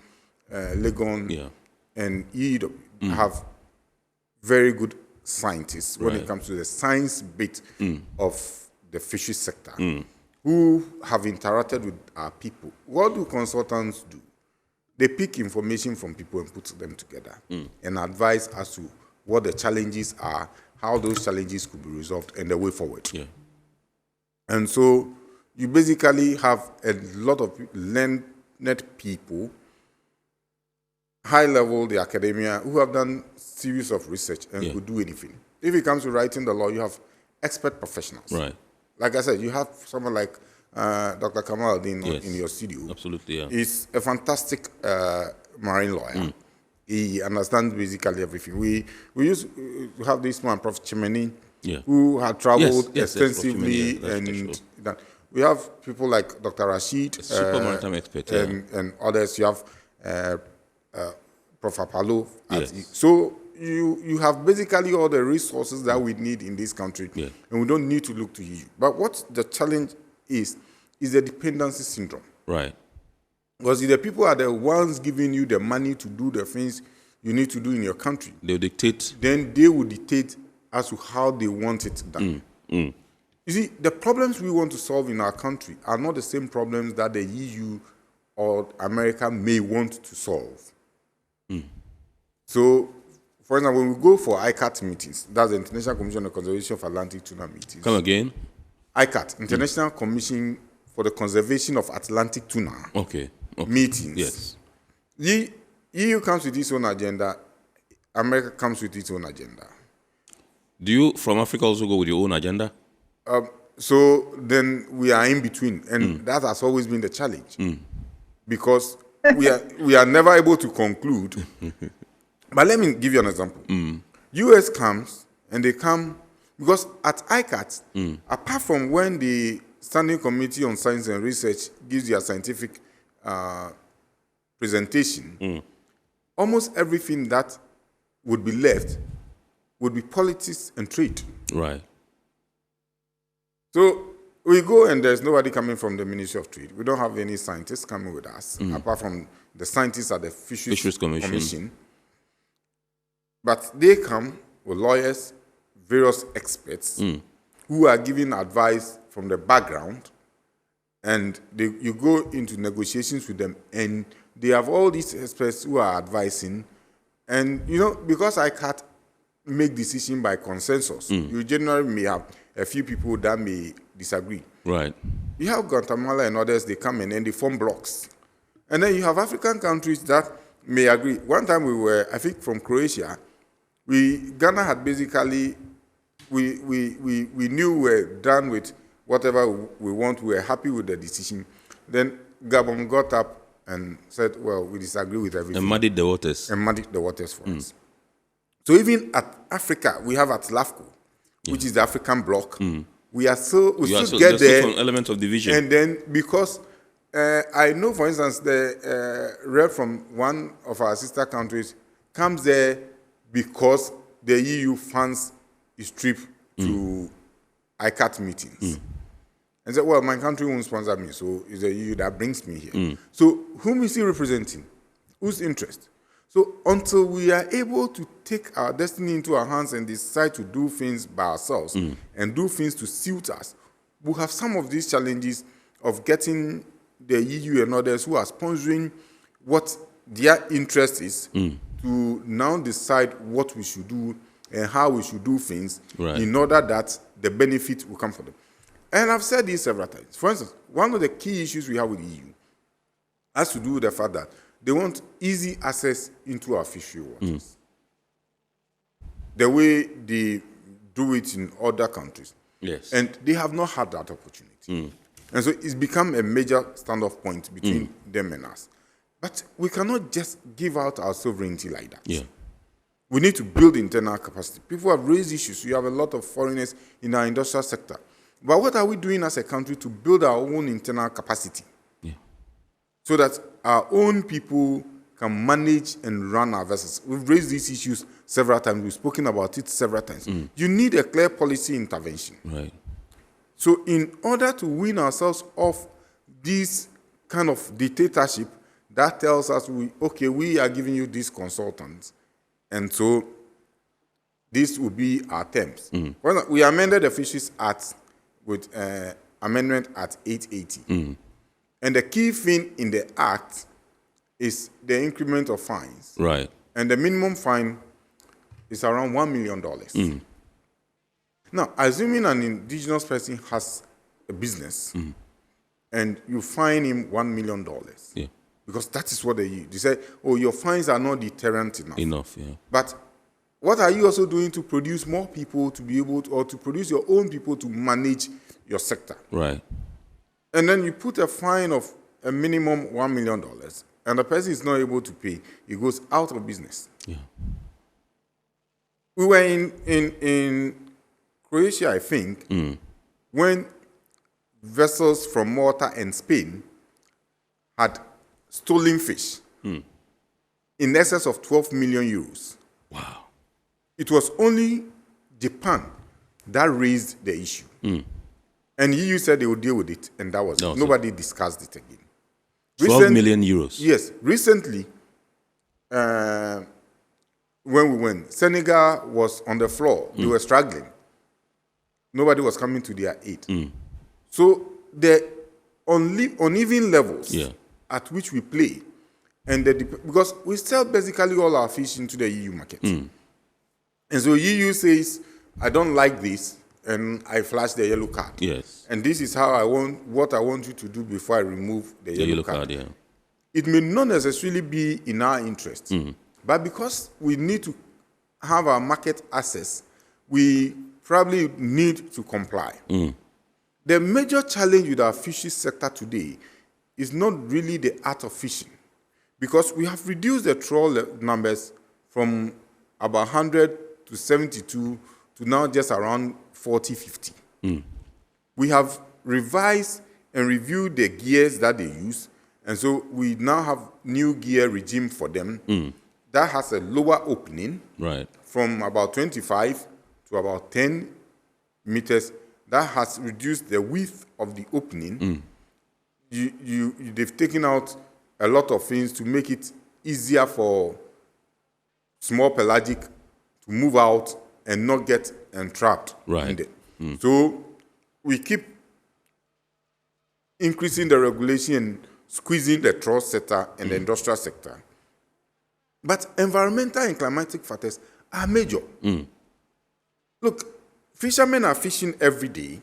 Legon, and EW have very good scientists when it comes to the science bit of the fisheries sector who have interacted with our people. What do consultants do? They pick information from people and put them together and advise as to what the challenges are, how those challenges could be resolved, and the way forward. Yeah. And so you basically have a lot of learned people, high level, the academia, who have done series of research and could do anything. If it comes to writing the law, you have expert professionals. Right. Like I said, you have someone like Dr. Kamaldeen in your studio. Absolutely, yeah. He's a fantastic marine lawyer. He understands basically everything. We used to have this man, Prof. Chimeni, who had traveled extensively. And we have people like Dr. Rashid, super maritime expert, and others. You have Prof. Apalo. So you have basically all the resources that we need in this country, and we don't need to look to you. But what the challenge is the dependency syndrome. Right. Because if the people are the ones giving you the money to do the things you need to do in your country, they'll dictate. Then they will dictate as to how they want it done. You see, the problems we want to solve in our country are not the same problems that the EU or America may want to solve. So, for example, when we go for ICAT meetings, that's the International Commission on the Conservation of Atlantic Tuna meetings. Come again? ICAT, International Commission for the Conservation of Atlantic Tuna meetings. Yes. The EU comes with its own agenda, America comes with its own agenda. Do you, from Africa, also go with your own agenda? So then we are in between, and that has always been the challenge. Because we are never able to conclude. But let me give you an example. US comes, and they come, because at ICAT, apart from when the Standing Committee on Science and Research gives their scientific presentation, almost everything that would be left would be politics and trade. Right. So we go and there's nobody coming from the Ministry of Trade. We don't have any scientists coming with us, apart from the scientists at the Fisheries Commission. But they come with lawyers, various experts, who are giving advice from the background, and you go into negotiations with them, and they have all these experts who are advising, and because I can't make decision by consensus, you generally may have a few people that may disagree. Right. You have Guatemala and others, they come in and they form blocks. And then you have African countries that may agree. One time we were, I think from Croatia, Ghana had basically, we knew we were done with whatever we want, we were happy with the decision. Then Gabon got up and said, well, we disagree with everything. And muddied the waters. And muddied the waters for us. So even at Africa, we have at LAFCO, which is the African bloc. We still get there. Some element of division. And then because I know, for instance, the rep from one of our sister countries comes there because the EU funds his trip to ICAT meetings. And said, well, my country won't sponsor me, so it's the EU that brings me here. So whom is he representing? Whose interest? So until we are able to take our destiny into our hands and decide to do things by ourselves and do things to suit us, we'll have some of these challenges of getting the EU and others who are sponsoring what their interest is to now decide what we should do and how we should do things in order that the benefit will come for them. And I've said this several times. For instance, one of the key issues we have with the EU has to do with the fact that they want easy access into our fishery waters. The way they do it in other countries. Yes. And they have not had that opportunity. And so it's become a major standoff point between them and us. But we cannot just give out our sovereignty like that. Yeah. We need to build internal capacity. People have raised issues. We have a lot of foreigners in our industrial sector. But what are we doing as a country to build our own internal capacity? Yeah. So that our own people can manage and run our vessels. We've raised these issues several times. We've spoken about it several times. You need a clear policy intervention. Right. So in order to wean ourselves off this kind of dictatorship that tells us, we are giving you these consultants, and so this will be our terms. Well, we amended the Fisheries Act with Amendment Act 880. And the key thing in the Act is the increment of fines. Right. And the minimum fine is around $1 million. Now, assuming an indigenous person has a business and you fine him $1 million, because that is what they use. They say, your fines are not deterrent enough. But what are you also doing to produce more people to be able to, or to produce your own people to manage your sector? Right. And then you put a fine of a minimum $1 million, and the person is not able to pay, he goes out of business. Yeah. We were in Croatia, I think, when vessels from Malta and Spain had stolen fish in excess of 12 million euros. Wow. It was only Japan that raised the issue. And EU said they would deal with it, and that was it. Nobody discussed it again. 12 million euros. Yes. Recently, when we went, Senegal was on the floor. They were struggling. Nobody was coming to their aid. So the uneven levels at which we play, and because we sell basically all our fish into the EU market. And so EU says, I don't like this, and I flash the yellow card. Yes. And this is how what I want you to do before I remove the yellow card. Yeah. It may not necessarily be in our interest, but because we need to have our market access, we probably need to comply. The major challenge with our fisheries sector today is not really the art of fishing, because we have reduced the trawl numbers from about 100 to 72 to now just around 40, 50. We have revised and reviewed the gears that they use, and so we now have new gear regime for them that has a lower opening from about 25 to about 10 meters. That has reduced the width of the opening. They've taken out a lot of things to make it easier for small pelagic to move out and not get entrapped in there. So we keep increasing the regulation and squeezing the trawl sector and the industrial sector. But environmental and climatic factors are major. Look, fishermen are fishing every day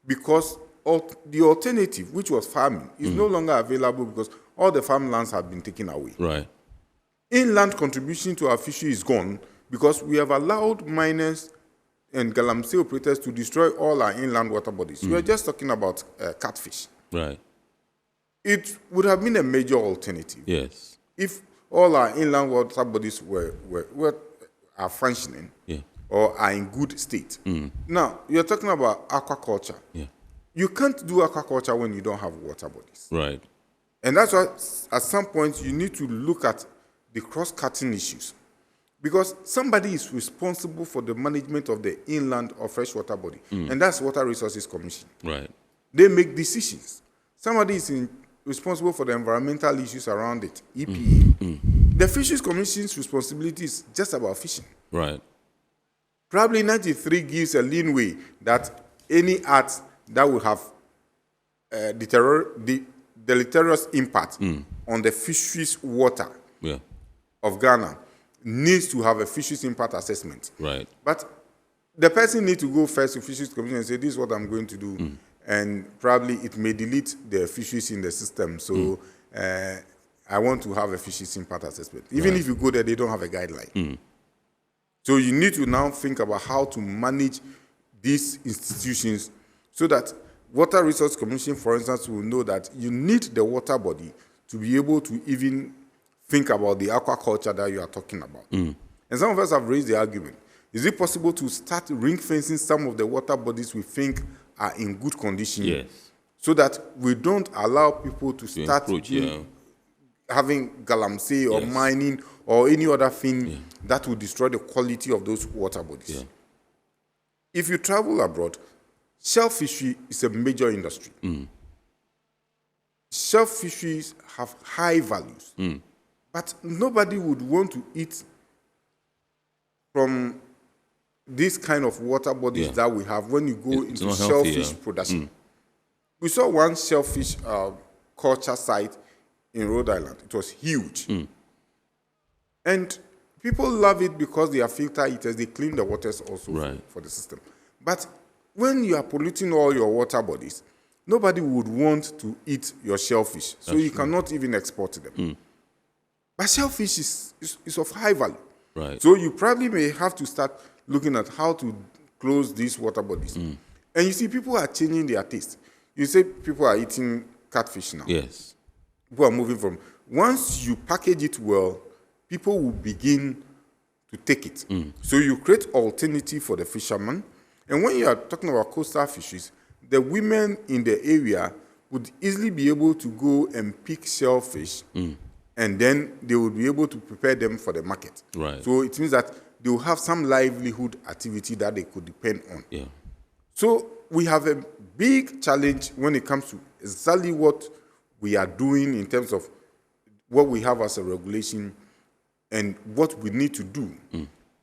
because the alternative, which was farming, is no longer available because all the farmlands have been taken away. Right. Inland contribution to our fishery is gone because we have allowed miners and galamsey operators to destroy all our inland water bodies. We are just talking about catfish. Right. It would have been a major alternative. Yes. If all our inland water bodies are functioning or are in good state. Now, you're talking about aquaculture. You can't do aquaculture when you don't have water bodies. Right. And that's why at some point you need to look at the cross-cutting issues. Because somebody is responsible for the management of the inland or freshwater body. And that's Water Resources Commission. Right. They make decisions. Somebody is responsible for the environmental issues around it, EPA. The Fisheries Commission's responsibility is just about fishing. Right. Probably 93 gives a leeway that any act that will have deleterious impact on the fisheries water of Ghana needs to have a fisheries impact assessment. Right. But the person needs to go first to Fisheries Commission and say, this is what I'm going to do. And probably it may delete the fisheries in the system. So I I want to have a fisheries impact assessment. Even if you go there, they don't have a guideline. So you need to now think about how to manage these institutions so that Water Resource Commission, for instance, will know that you need the water body to be able to even think about the aquaculture that you are talking about. And some of us have raised the argument, is it possible to start ring fencing some of the water bodies we think are in good condition so that we don't allow people to start having galamsey or mining or any other thing that will destroy the quality of those water bodies? If you travel abroad, shellfish fishery is a major industry. Shellfish fisheries have high values, but nobody would want to eat from this kind of water bodies that we have when you go into shellfish production. We saw one shellfish culture site in Rhode Island. It was huge. And people love it because they are filter eaters. They clean the waters also for the system. But when you are polluting all your water bodies, nobody would want to eat your shellfish. So you cannot even export them. But shellfish is of high value. So you probably may have to start looking at how to close these water bodies. And you see, people are changing their taste. You say people are eating catfish now. People are moving from, once you package it well, people will begin to take it. So you create alternative for the fishermen. And when you are talking about coastal fisheries, the women in the area would easily be able to go and pick shellfish, and then they would be able to prepare them for the market. So it means that they will have some livelihood activity that they could depend on. So we have a big challenge when it comes to exactly what we are doing in terms of what we have as a regulation and what we need to do.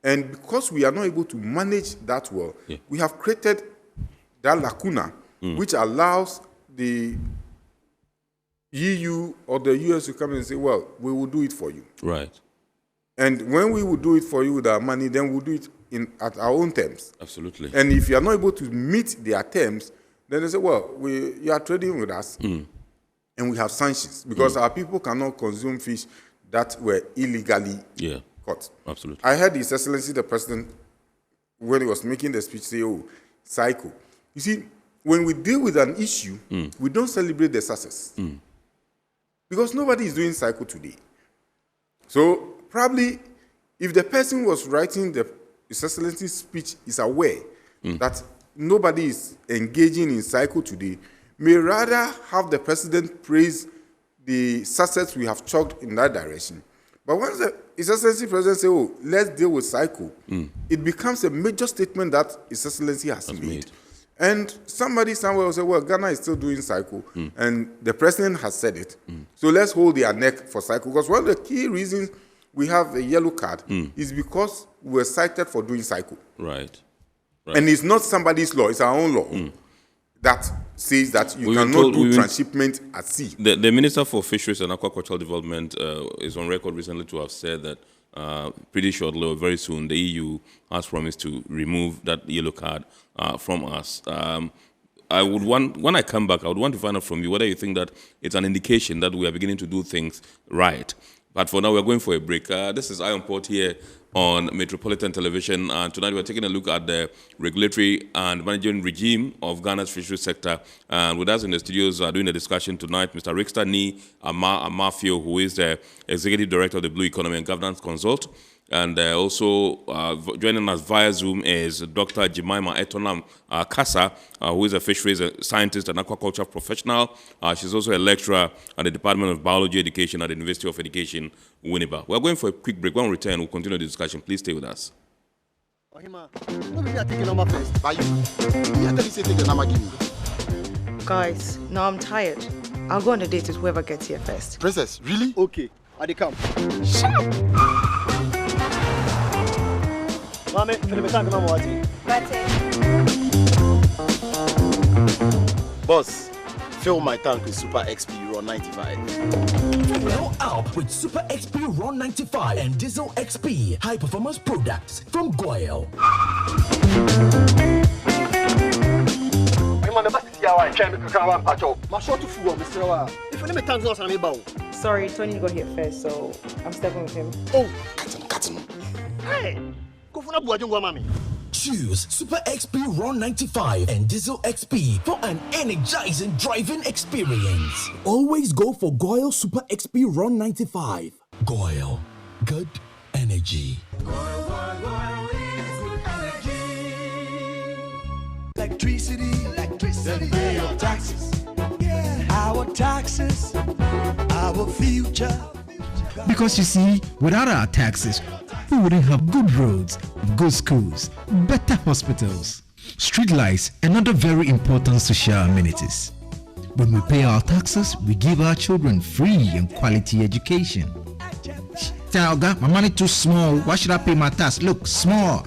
And because we are not able to manage that well, we have created that lacuna, which allows the EU or the US to come and say, well, we will do it for you. And when we will do it for you with our money, then we'll do it at our own terms. And if you are not able to meet their terms, then they say, well, you are trading with us, and we have sanctions, because our people cannot consume fish that were illegally caught. I heard His Excellency the President, when he was making the speech, say, oh, cycle. You see, when we deal with an issue, we don't celebrate the success. Because nobody is doing cycle today. So probably if the person was writing the His Excellency's speech is aware that nobody is engaging in cycle today, may rather have the President praise the success we have chalked in that direction. But once the His Excellency President says, oh, let's deal with cycle, it becomes a major statement that His Excellency has made. And somebody somewhere will say, well, Ghana is still doing cycle, and the President has said it. So let's hold their neck for cycle. Because one of the key reasons we have a yellow card is because we were cited for doing cycle. And it's not somebody's law, it's our own law that says that you cannot do transshipment at sea. The Minister for Fisheries and Aquacultural Development is on record recently to have said that pretty shortly or very soon the EU has promised to remove that yellow card from us. I would want, when I come back, I would want to find out from you whether you think that it's an indication that we are beginning to do things right. But for now, we're going for a break. This is Iron Port here on Metropolitan Television. And tonight, we're taking a look at the regulatory and management regime of Ghana's fisheries sector. And with us in the studios doing the discussion tonight, Mr. Rickster Ni Amafio, who is the Executive Director of the Blue Economy and Governance Consult. And also joining us via Zoom is Dr. Jemima Etonam Kasa, who is a fisheries scientist and aquaculture professional. She's also a lecturer at the Department of Biology Education at the University of Education, Winneba. We're going for a quick break. When we return, we'll continue the discussion. Please stay with us. Guys, now I'm tired. I'll go on a date with whoever gets here first. Princess, really? Okay, I come. Shut up! Mame, boss, fill my tank with Super XP Ron 95. Fill up with Super XP Ron 95 and Diesel XP high performance products from Goyle. Sorry, Tony got here first, so I'm stepping with him. Oh, cut him. Hey, go for a Choose Super XP Ron 95 and Diesel XP for an energizing driving experience. Always go for Goyle Super XP Ron 95. Goyle, good energy. Electricity, then pay your taxes. Yeah. Our taxes, our future. Because you see, without our taxes, we wouldn't have good roads, good schools, better hospitals, streetlights, and other very important social amenities. When we pay our taxes, we give our children free and quality education. Talga, my money too small. Why should I pay my tax? Look, small.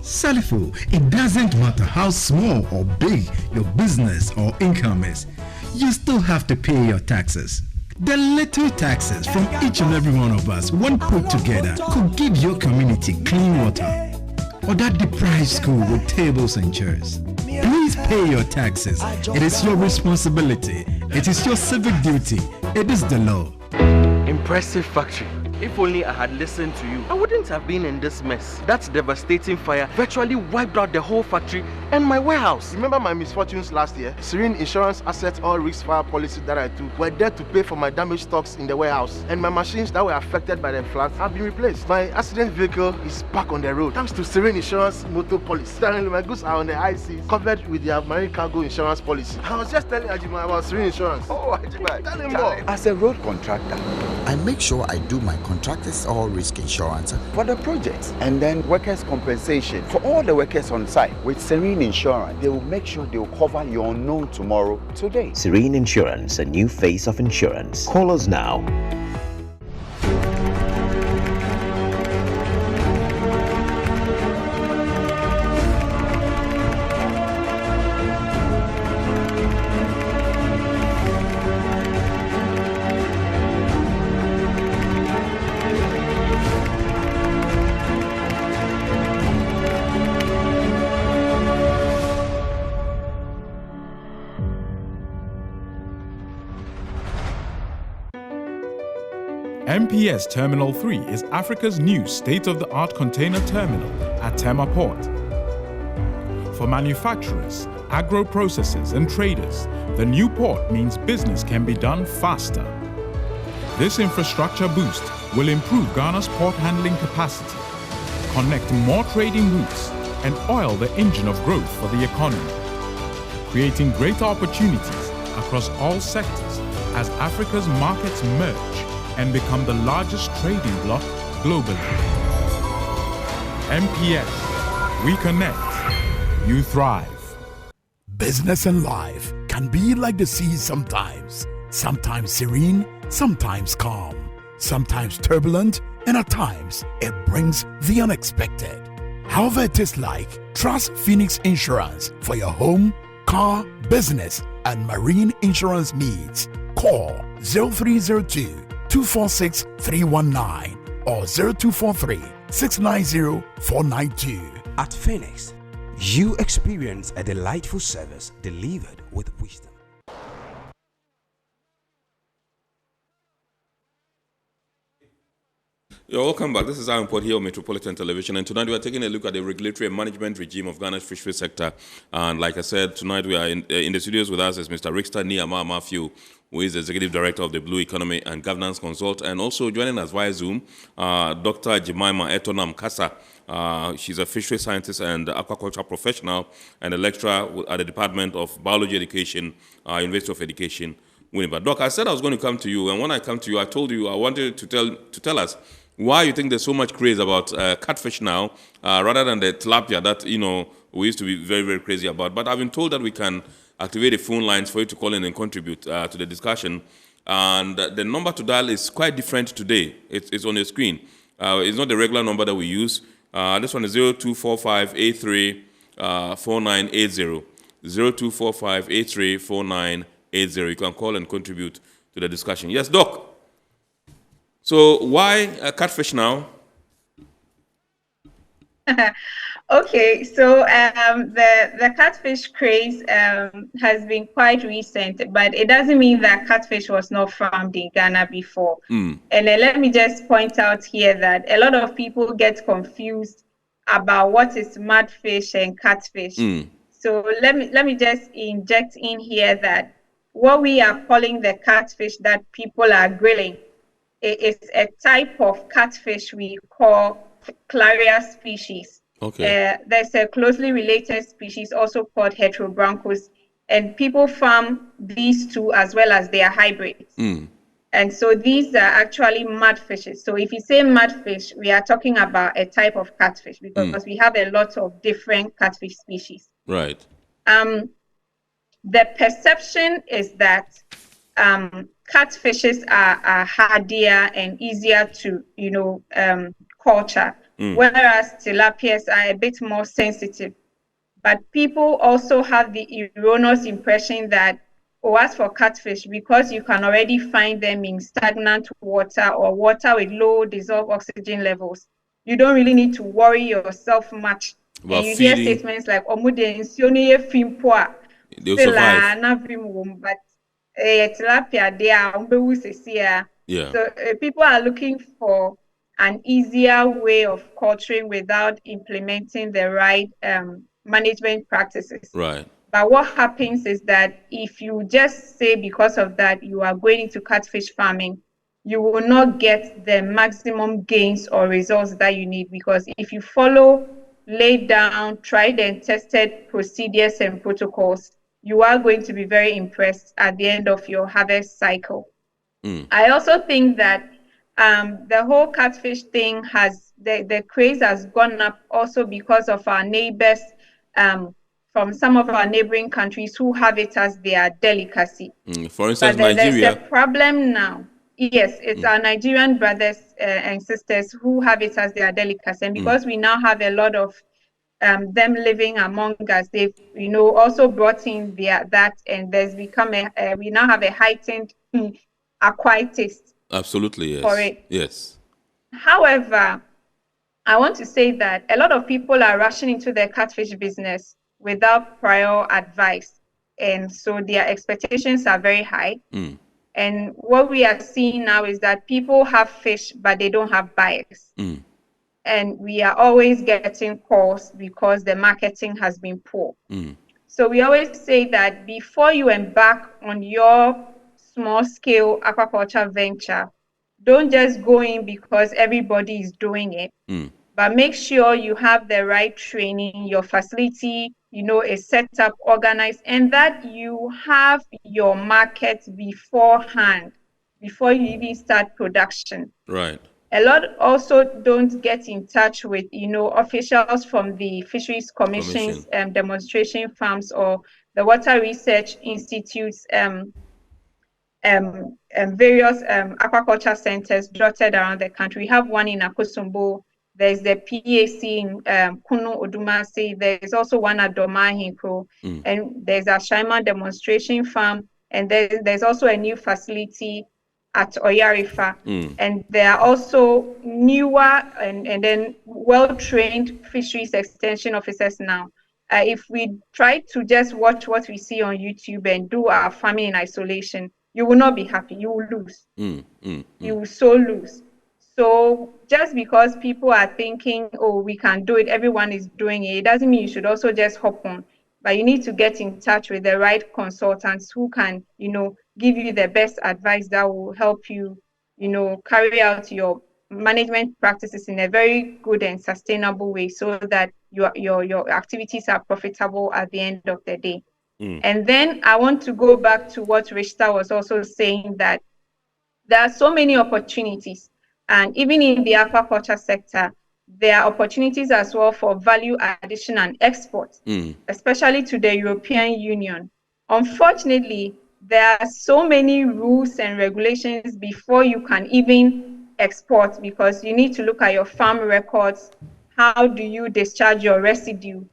Salifo, it doesn't matter how small or big your business or income is, you still have to pay your taxes. The little taxes from each and every one of us, when put together, could give your community clean water or that deprived school with tables and chairs. Please pay your taxes. It is your responsibility. It is your civic duty. It is the law. Impressive factory. If only I had listened to you, I wouldn't have been in this mess. That devastating fire virtually wiped out the whole factory and my warehouse. Remember my misfortunes last year? Serene Insurance Asset All Risk Fire policy that I took were there to pay for my damaged stocks in the warehouse, and my machines that were affected by the floods have been replaced. My accident vehicle is back on the road thanks to Serene Insurance motor policy. Currently, my goods are on the high seas covered with their marine cargo insurance policy. I was just telling Ajima about Serene Insurance. Oh, Ajima, tell him more. As a road contractor, I make sure I do my contractors all risk insurance for the projects, and then workers' compensation for all the workers on site. With Serene Insurance, they will make sure they will cover your unknown tomorrow today. Serene Insurance, a new face of insurance. Call us now. MPS Terminal 3 is Africa's new state-of-the-art container terminal at Tema Port. For manufacturers, agro-processors and traders, the new port means business can be done faster. This infrastructure boost will improve Ghana's port handling capacity, connect more trading routes, and oil the engine of growth for the economy, creating greater opportunities across all sectors as Africa's markets merge and become the largest trading bloc globally. MPS, we connect, you thrive. Business and life can be like the sea sometimes. Sometimes serene, sometimes calm, sometimes turbulent, and at times it brings the unexpected. However it is like, trust Phoenix Insurance for your home, car, business, and marine insurance needs. Call 0302 246 319 or 0243 690 492. At Phoenix, you experience a delightful service delivered with wisdom. You're welcome back. This is our report here on Metropolitan Television, and tonight we are taking a look at the regulatory and management regime of Ghana's fisheries sector. And like I said, tonight we are in the studios with us is Mr. Richter Niama Matthew, who is the Executive Director of the Blue Economy and Governance Consult, and also joining us via Zoom, Dr. Jemima Etonam Kasa. She's a fishery scientist and aquaculture professional and a lecturer at the Department of Biology Education, University of Education, Winnipeg. Doc, I said I was going to come to you, and when I come to you, I told you I wanted to tell us why you think there's so much craze about catfish now, rather than the tilapia that we used to be very, very crazy about. But I've been told that we can activate the phone lines for you to call in and contribute to the discussion. And the number to dial is quite different today. It's on the screen. It's not the regular number that we use. This one is 0245-83-4980. 0245-83-4980. You can call and contribute to the discussion. Yes, Doc. So why catfish now? Okay, so the catfish craze has been quite recent, but it doesn't mean that catfish was not farmed in Ghana before. Mm. And let me just point out here that a lot of people get confused about what is mudfish and catfish. Mm. So let me just inject in here that what we are calling the catfish that people are grilling is a type of catfish we call Claria species. Okay. There's a closely related species also called Heterobranchus, and people farm these two as well as their hybrids. Mm. And so these are actually mudfishes. So if you say mudfish, we are talking about a type of catfish because we have a lot of different catfish species. Right. The perception is that catfishes are hardier and easier to, culture, whereas tilapias are a bit more sensitive. But people also have the erroneous impression that, as for catfish, because you can already find them in stagnant water or water with low dissolved oxygen levels, you don't really need to worry yourself much. About and you feeding. hear statements like, They'll survive. but tilapia, they are. Yeah. So people are looking for an easier way of culturing without implementing the right management practices. Right. But what happens is that if you just say because of that you are going into catfish farming, you will not get the maximum gains or results that you need, because if you follow laid down, tried and tested procedures and protocols, you are going to be very impressed at the end of your harvest cycle. I also think that the whole catfish thing the craze has gone up also because of our neighbors from some of our neighboring countries who have it as their delicacy. For instance, but Nigeria. There's a problem now. Yes, it's our Nigerian brothers and sisters who have it as their delicacy. And because we now have a lot of them living among us, they've also brought in that, and there's become we now have a heightened acquired taste. Absolutely, yes. For it. Yes. However, I want to say that a lot of people are rushing into the catfish business without prior advice, and so their expectations are very high. And what we are seeing now is that people have fish, but they don't have buyers. And we are always getting calls because the marketing has been poor. So we always say that before you embark on your small-scale aquaculture venture, don't just go in because everybody is doing it, but make sure you have the right training, your facility, is set up, organized, and that you have your market beforehand, before you even start production. Right. A lot also don't get in touch with, officials from the Fisheries Commission's demonstration farms or the Water Research Institute's various aquaculture centers dotted around the country. We have one in Akosombo. There's the PAC in Kunu Odumase. There's also one at Doma Hinkro. And there's a Shaima demonstration farm. And there's also a new facility at Oyarifa. And there are also newer and then well-trained fisheries extension officers now. If we try to just watch what we see on YouTube and do our farming in isolation, you will not be happy. You will lose. You will so lose. So just because people are thinking, oh, we can do it, everyone is doing it, it doesn't mean you should also just hop on. But you need to get in touch with the right consultants who can, give you the best advice that will help you, carry out your management practices in a very good and sustainable way, so that your activities are profitable at the end of the day. And then I want to go back to what Rishta was also saying, that there are so many opportunities. And even in the aquaculture sector, there are opportunities as well for value addition and export, especially to the European Union. Unfortunately, there are so many rules and regulations before you can even export, because you need to look at your farm records. How do you discharge your residue?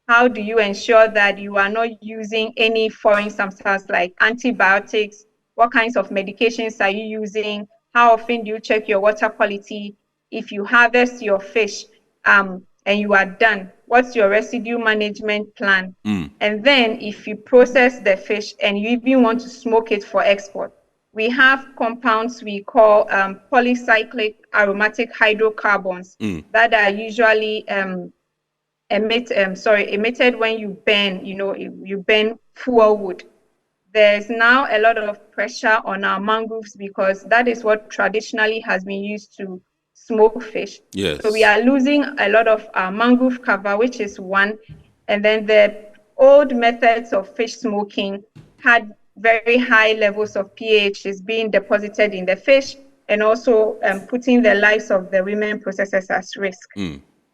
How do you ensure that you are not using any foreign substances like antibiotics? What kinds of medications are you using? How often do you check your water quality? If you harvest your fish, and you are done. What's your residue management plan? And then if you process the fish and you even want to smoke it for export, we have compounds we call polycyclic aromatic hydrocarbons that are usually emitted when you burn, you burn fuel wood. There's now a lot of pressure on our mangroves because that is what traditionally has been used to smoke fish. Yes. So we are losing a lot of our mangrove cover, which is one. And then the old methods of fish smoking had very high levels of pHs being deposited in the fish and also putting the lives of the women processors at risk.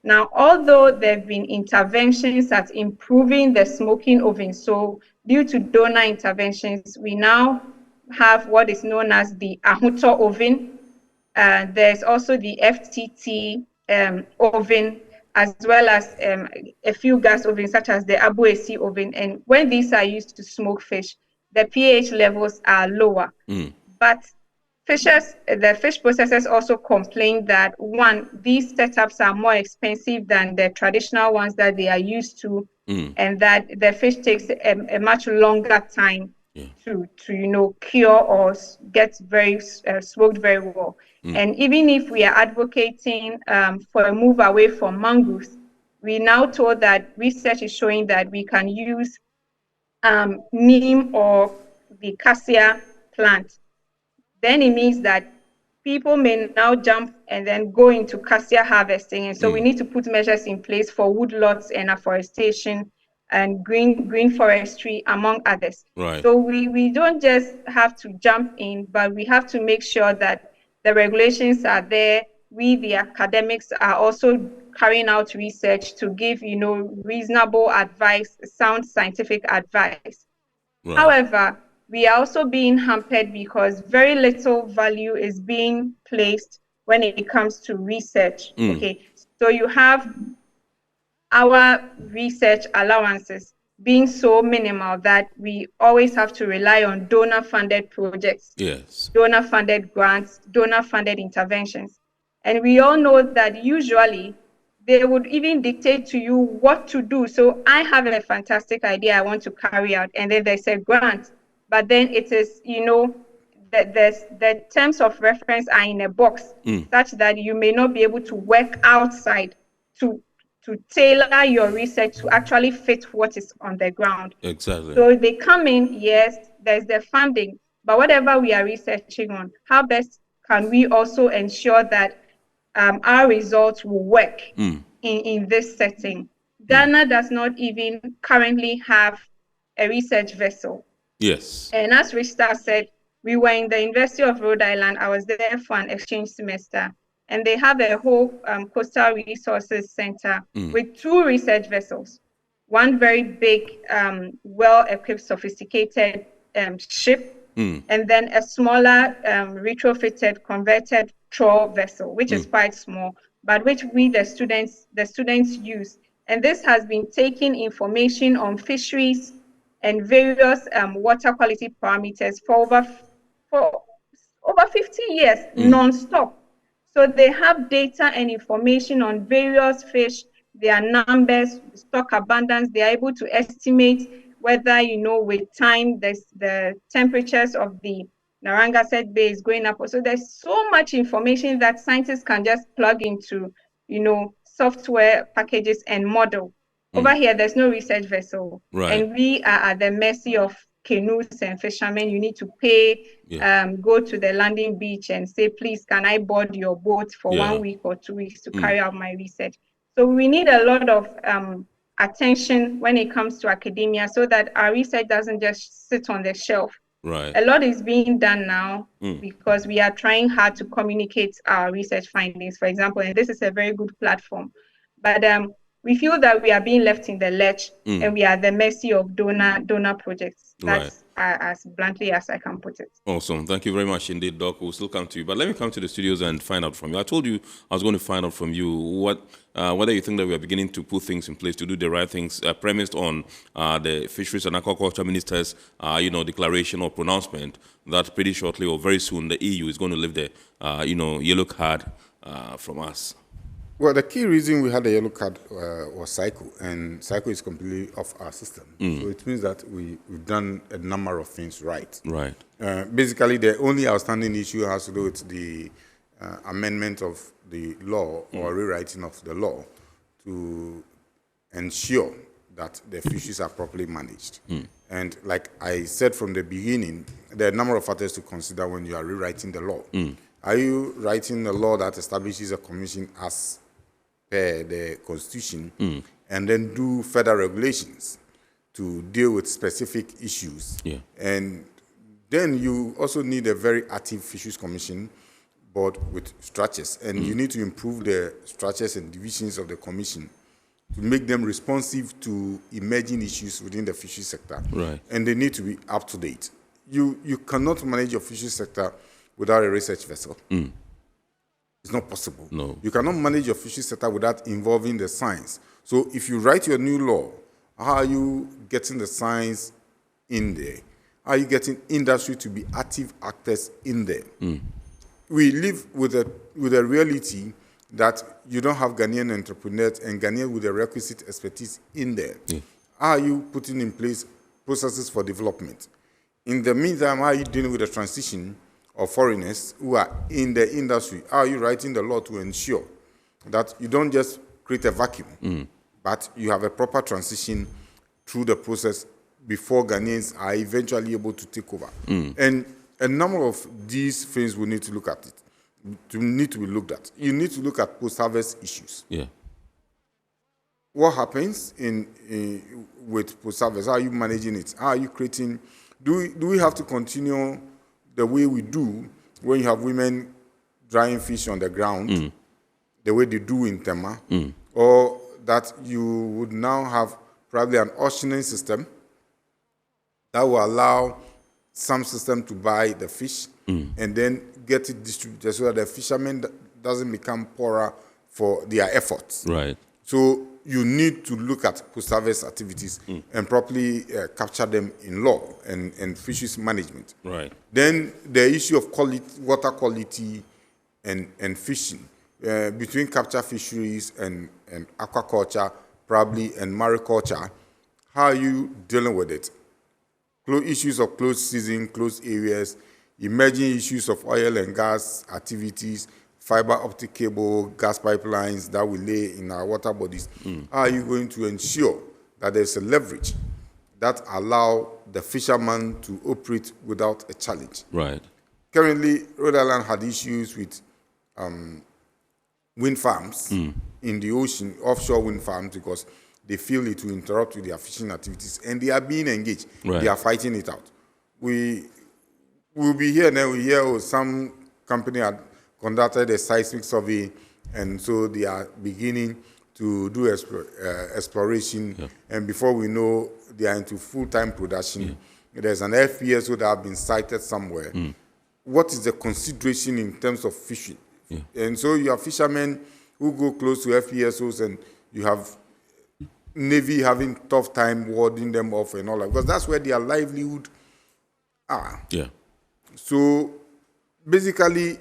Now, although there have been interventions at improving the smoking oven, so due to donor interventions, we now have what is known as the Ahuto oven. There's also the FTT oven, as well as a few gas ovens, such as the Abuesi oven. And when these are used to smoke fish, the pH levels are lower. But the fish processors also complain that, one, these setups are more expensive than the traditional ones that they are used to, and that the fish takes a much longer time to cure or get very smoked very well. And even if we are advocating for a move away from mangroves, we now told that research is showing that we can use neem or the cassia plant. Then it means that people may now jump and then go into cassia harvesting. And so we need to put measures in place for woodlots and afforestation and green forestry, among others. Right. So we don't just have to jump in, but we have to make sure that the regulations are there. We, the academics, are also carrying out research to give, reasonable advice, sound scientific advice. Right. However, we are also being hampered because very little value is being placed when it comes to research. Okay, so you have our research allowances being so minimal that we always have to rely on donor-funded projects, donor-funded grants, donor-funded interventions. And we all know that usually they would even dictate to you what to do. So I have a fantastic idea I want to carry out, and then there's a grant. But then it is, the terms of reference are in a box such that you may not be able to work outside to tailor your research to actually fit what is on the ground. Exactly. So they come in, yes, there's the funding, but whatever we are researching on, how best can we also ensure that our results will work in this setting? Ghana does not even currently have a research vessel. Yes. And as Rista said, we were in the University of Rhode Island. I was there for an exchange semester. And they have a whole coastal resources center with 2 research vessels. One very big, well-equipped, sophisticated ship, and then a smaller retrofitted, converted trawl vessel, which is quite small, but which we, the students use. And this has been taking information on fisheries and various water quality parameters for over 50 years, non-stop. So they have data and information on various fish, their numbers, stock abundance. They are able to estimate whether, with time, the temperatures of the Narragansett Bay is going up. So there's so much information that scientists can just plug into, software packages and model. Over here, there's no research vessel. Right. And we are at the mercy of canoes and fishermen. You need to pay, go to the landing beach and say, please, can I board your boat for 1 week or 2 weeks to carry out my research? So we need a lot of attention when it comes to academia so that our research doesn't just sit on the shelf. Right. A lot is being done now because we are trying hard to communicate our research findings, for example, and this is a very good platform. But we feel that we are being left in the lurch and we are at the mercy of donor projects. That's as bluntly as I can put it. Awesome. Thank you very much indeed, Doc. We'll still come to you. But let me come to the studios and find out from you. I told you I was going to find out from you whether you think that we are beginning to put things in place to do the right things, premised on the Fisheries and Aquaculture Minister's declaration or pronouncement that pretty shortly or very soon the EU is going to lift the yellow card from us. Well, the key reason we had a yellow card was cycle, and cycle is completely off our system. So it means that we've done a number of things right. Right. Basically, the only outstanding issue has to do with the amendment of the law or rewriting of the law to ensure that the fisheries are properly managed. And like I said from the beginning, there are a number of factors to consider when you are rewriting the law. Are you writing a law that establishes a commission as per the Constitution and then do further regulations to deal with specific issues? And then you also need a very active Fisheries Commission board with structures, and you need to improve the structures and divisions of the commission to make them responsive to emerging issues within the fisheries sector. Right. And they need to be up to date. You cannot manage your fisheries sector without a research vessel. It's not possible. No. You cannot manage your fisheries sector without involving the science. So if you write your new law, how are you getting the science in there? How are you getting industry to be active actors in there? We live with a reality that you don't have Ghanaian entrepreneurs and Ghanaians with the requisite expertise in there. How are you putting in place processes for development? In the meantime, how are you dealing with the transition of foreigners who are in the industry? How are you writing the law to ensure that you don't just create a vacuum, but you have a proper transition through the process before Ghanaians are eventually able to take over? And a number of these things we need to look at it. Need to be looked at. You need to look at post-harvest issues. What happens with post-harvest? How are you managing it? How are you creating? Do we have to continue the way we do when you have women drying fish on the ground, the way they do in Tema, or that you would now have probably an auctioning system that will allow some system to buy the fish and then get it distributed so that the fishermen doesn't become poorer for their efforts. Right. So you need to look at post-harvest activities and properly capture them in law and fisheries management. Right. Then the issue of quality, water quality and fishing between capture fisheries and aquaculture, probably, and mariculture. How are you dealing with it? Issues of closed season, closed areas, emerging issues of oil and gas activities, fiber optic cable, gas pipelines that we lay in our water bodies. How are you going to ensure that there's a leverage that allow the fisherman to operate without a challenge? Right. Currently, Rhode Island had issues with wind farms in the ocean, offshore wind farms, because they feel it will interrupt with their fishing activities, and they are being engaged. Right. They are fighting it out. We will be here, and then we hear some company had conducted a seismic survey, and so they are beginning to do exploration, and before we know, they are into full-time production. There's an FPSO that have been sighted somewhere. What is the consideration in terms of fishing? And so you have fishermen who go close to FPSOs, and you have Navy having tough time warding them off and all that, because that's where their livelihood are. So basically,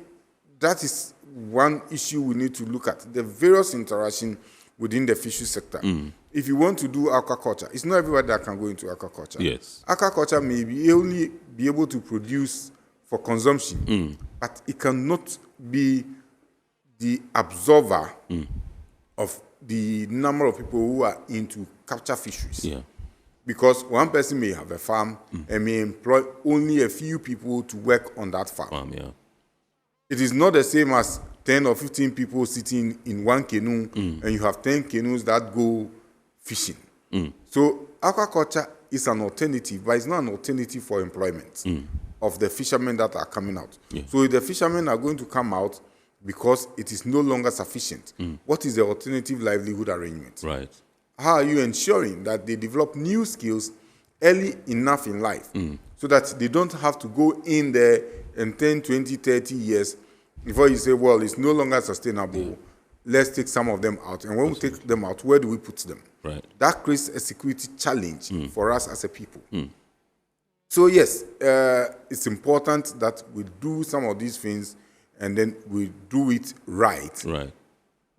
that is one issue we need to look at, the various interaction within the fishery sector. If you want to do aquaculture, it's not everybody that can go into aquaculture. Yes. Aquaculture may be only be able to produce for consumption, but it cannot be the absorber of the number of people who are into capture fisheries. Because one person may have a farm and may employ only a few people to work on that farm. It is not the same as 10 or 15 people sitting in one canoe and you have 10 canoes that go fishing. So aquaculture is an alternative, but it's not an alternative for employment of the fishermen that are coming out. So if the fishermen are going to come out because it is no longer sufficient, what is the alternative livelihood arrangement? Right. How are you ensuring that they develop new skills early enough in life so that they don't have to go in there in 10, 20, 30 years before you say, well, it's no longer sustainable. Let's take some of them out. And when we take them out, where do we put them? Right. That creates a security challenge for us as a people. So yes, it's important that we do some of these things and then we do it right.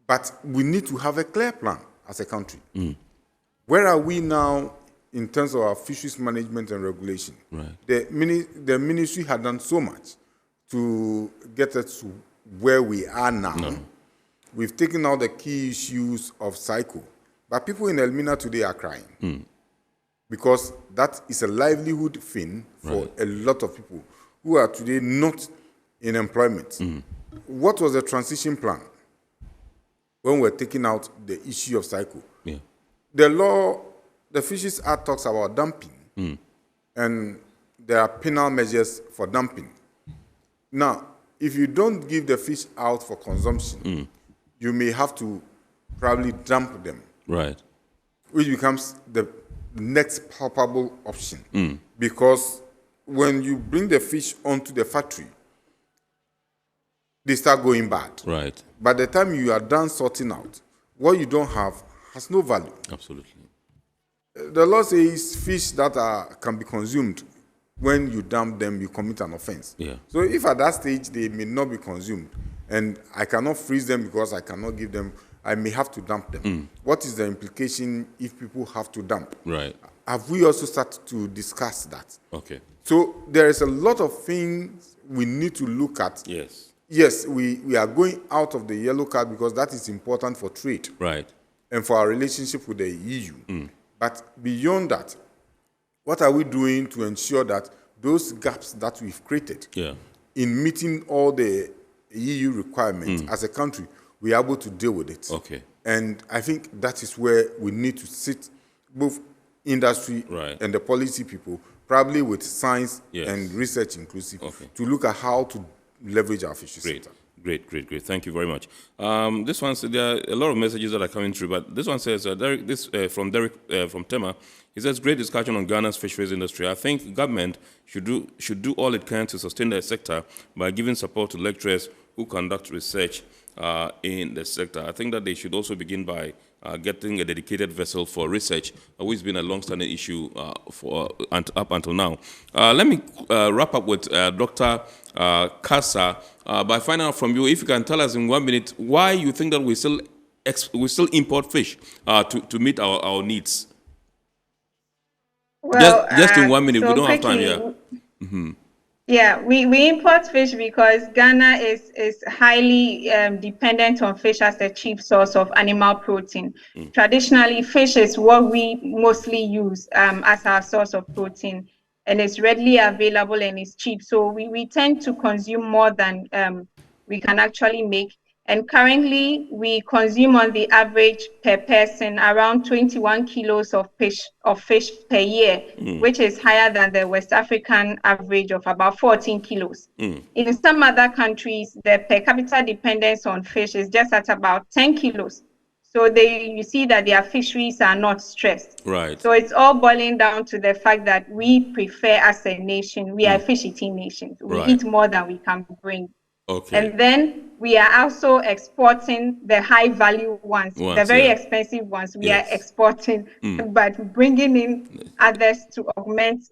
But we need to have a clear plan as a country. Where are we now in terms of our fisheries management and regulation? Right. The ministry had done so much to get us to where we are now. We've taken out the key issues of cycle. But people in Elmina today are crying because that is a livelihood thing for a lot of people who are today not in employment. What was the transition plan when we're taking out the issue of cycle? The law, the Fisheries Act talks about dumping, and there are penal measures for dumping. Now, if you don't give the fish out for consumption, you may have to probably dump them. Right. Which becomes the next palpable option. Because when you bring the fish onto the factory, they start going bad. Right. By the time you are done sorting out, what you don't have has no value. Absolutely. The law says fish that can be consumed, when you dump them, you commit an offense. So if at that stage they may not be consumed, and I cannot freeze them because I cannot give them, I may have to dump them. What is the implication if people have to dump? Right. Have we also started to discuss that? Okay. So there is a lot of things we need to look at. Yes, we are going out of the yellow card because that is important for trade. Right. And for our relationship with the EU. But beyond that, what are we doing to ensure that those gaps that we've created in meeting all the EU requirements as a country, we are able to deal with it? Okay. And I think that is where we need to sit, both industry and the policy people, probably with science and research inclusive, to look at how to leverage our fisheries sector. Great. Thank you very much. This one, there are a lot of messages that are coming through, but this one says, from Derek from Tema, he says, great discussion on Ghana's fisheries industry. I think government should do all it can to sustain the sector by giving support to lecturers who conduct research in the sector. I think that they should also begin by getting a dedicated vessel for research, which has been a long-standing issue up until now. Let me wrap up with Dr. Kasa by finding out from you, if you can tell us in 1 minute, why you think that we still import fish to meet our needs. Well, just in 1 minute, so we don't have quickly, time here. Yeah, we import fish because Ghana is highly dependent on fish as a chief source of animal protein. Traditionally, fish is what we mostly use as our source of protein, and it's readily available and it's cheap. So we tend to consume more than we can actually make. And currently, we consume on the average per person around 21 kilos of fish per year, which is higher than the West African average of about 14 kilos. In some other countries, the per capita dependence on fish is just at about 10 kilos. So you see that their fisheries are not stressed. Right. So it's all boiling down to the fact that we prefer as a nation, we are a fish eating nation. We eat more than we can bring. Okay. And then we are also exporting the high value ones, the very expensive ones. We are exporting, but bringing in others to augment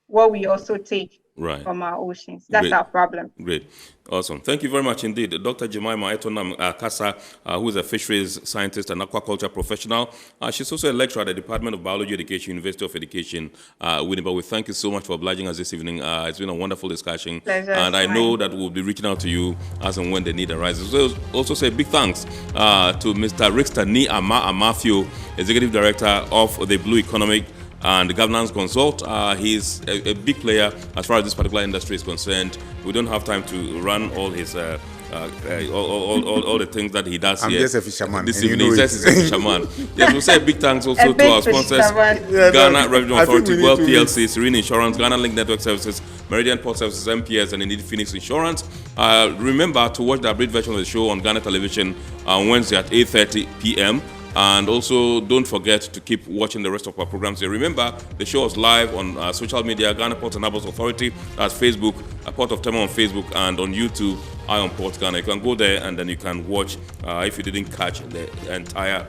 what we also take from our oceans. That's our problem. Great. Awesome. Thank you very much indeed. Dr. Jemima Etonam Kasa, who is a fisheries scientist and aquaculture professional. She's also a lecturer at the Department of Biology Education, University of Education, Winnipeg. We thank you so much for obliging us this evening. It's been a wonderful discussion. Pleasure. And I know that we'll be reaching out to you as and when the need arises. So also say big thanks to Mr. Rixter Ni Matthew, Executive Director of the Blue Economic and Governance Consult. He's a big player as far as this particular industry is concerned. We don't have time to run all his all the things that he does here. I'm just a fisherman. This evening, he says he's a fisherman. Yes, we'll say a big thanks also to our sponsors, Ghana Revenue Authority, Well PLC, Serene Insurance, Ghana Link Network Services, Meridian Port Services, MPS, and indeed Phoenix Insurance. Remember to watch the abridged version of the show on Ghana Television on Wednesday at 8:30 p.m. And also, don't forget to keep watching the rest of our programs here. Remember, the show is live on social media, Ghana Ports and Harbours Authority, that's Facebook, Port of Tema on Facebook, and on YouTube, Eye on Port Ghana. You can go there and then you can watch if you didn't catch the entire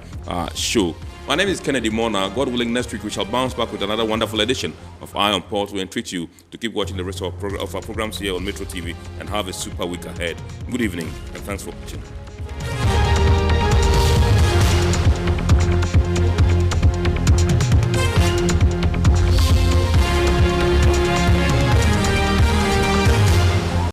show. My name is Kennedy Mona. God willing, next week we shall bounce back with another wonderful edition of Eye on Port. We entreat you to keep watching the rest of our programs here on Metro TV and have a super week ahead. Good evening, and thanks for watching.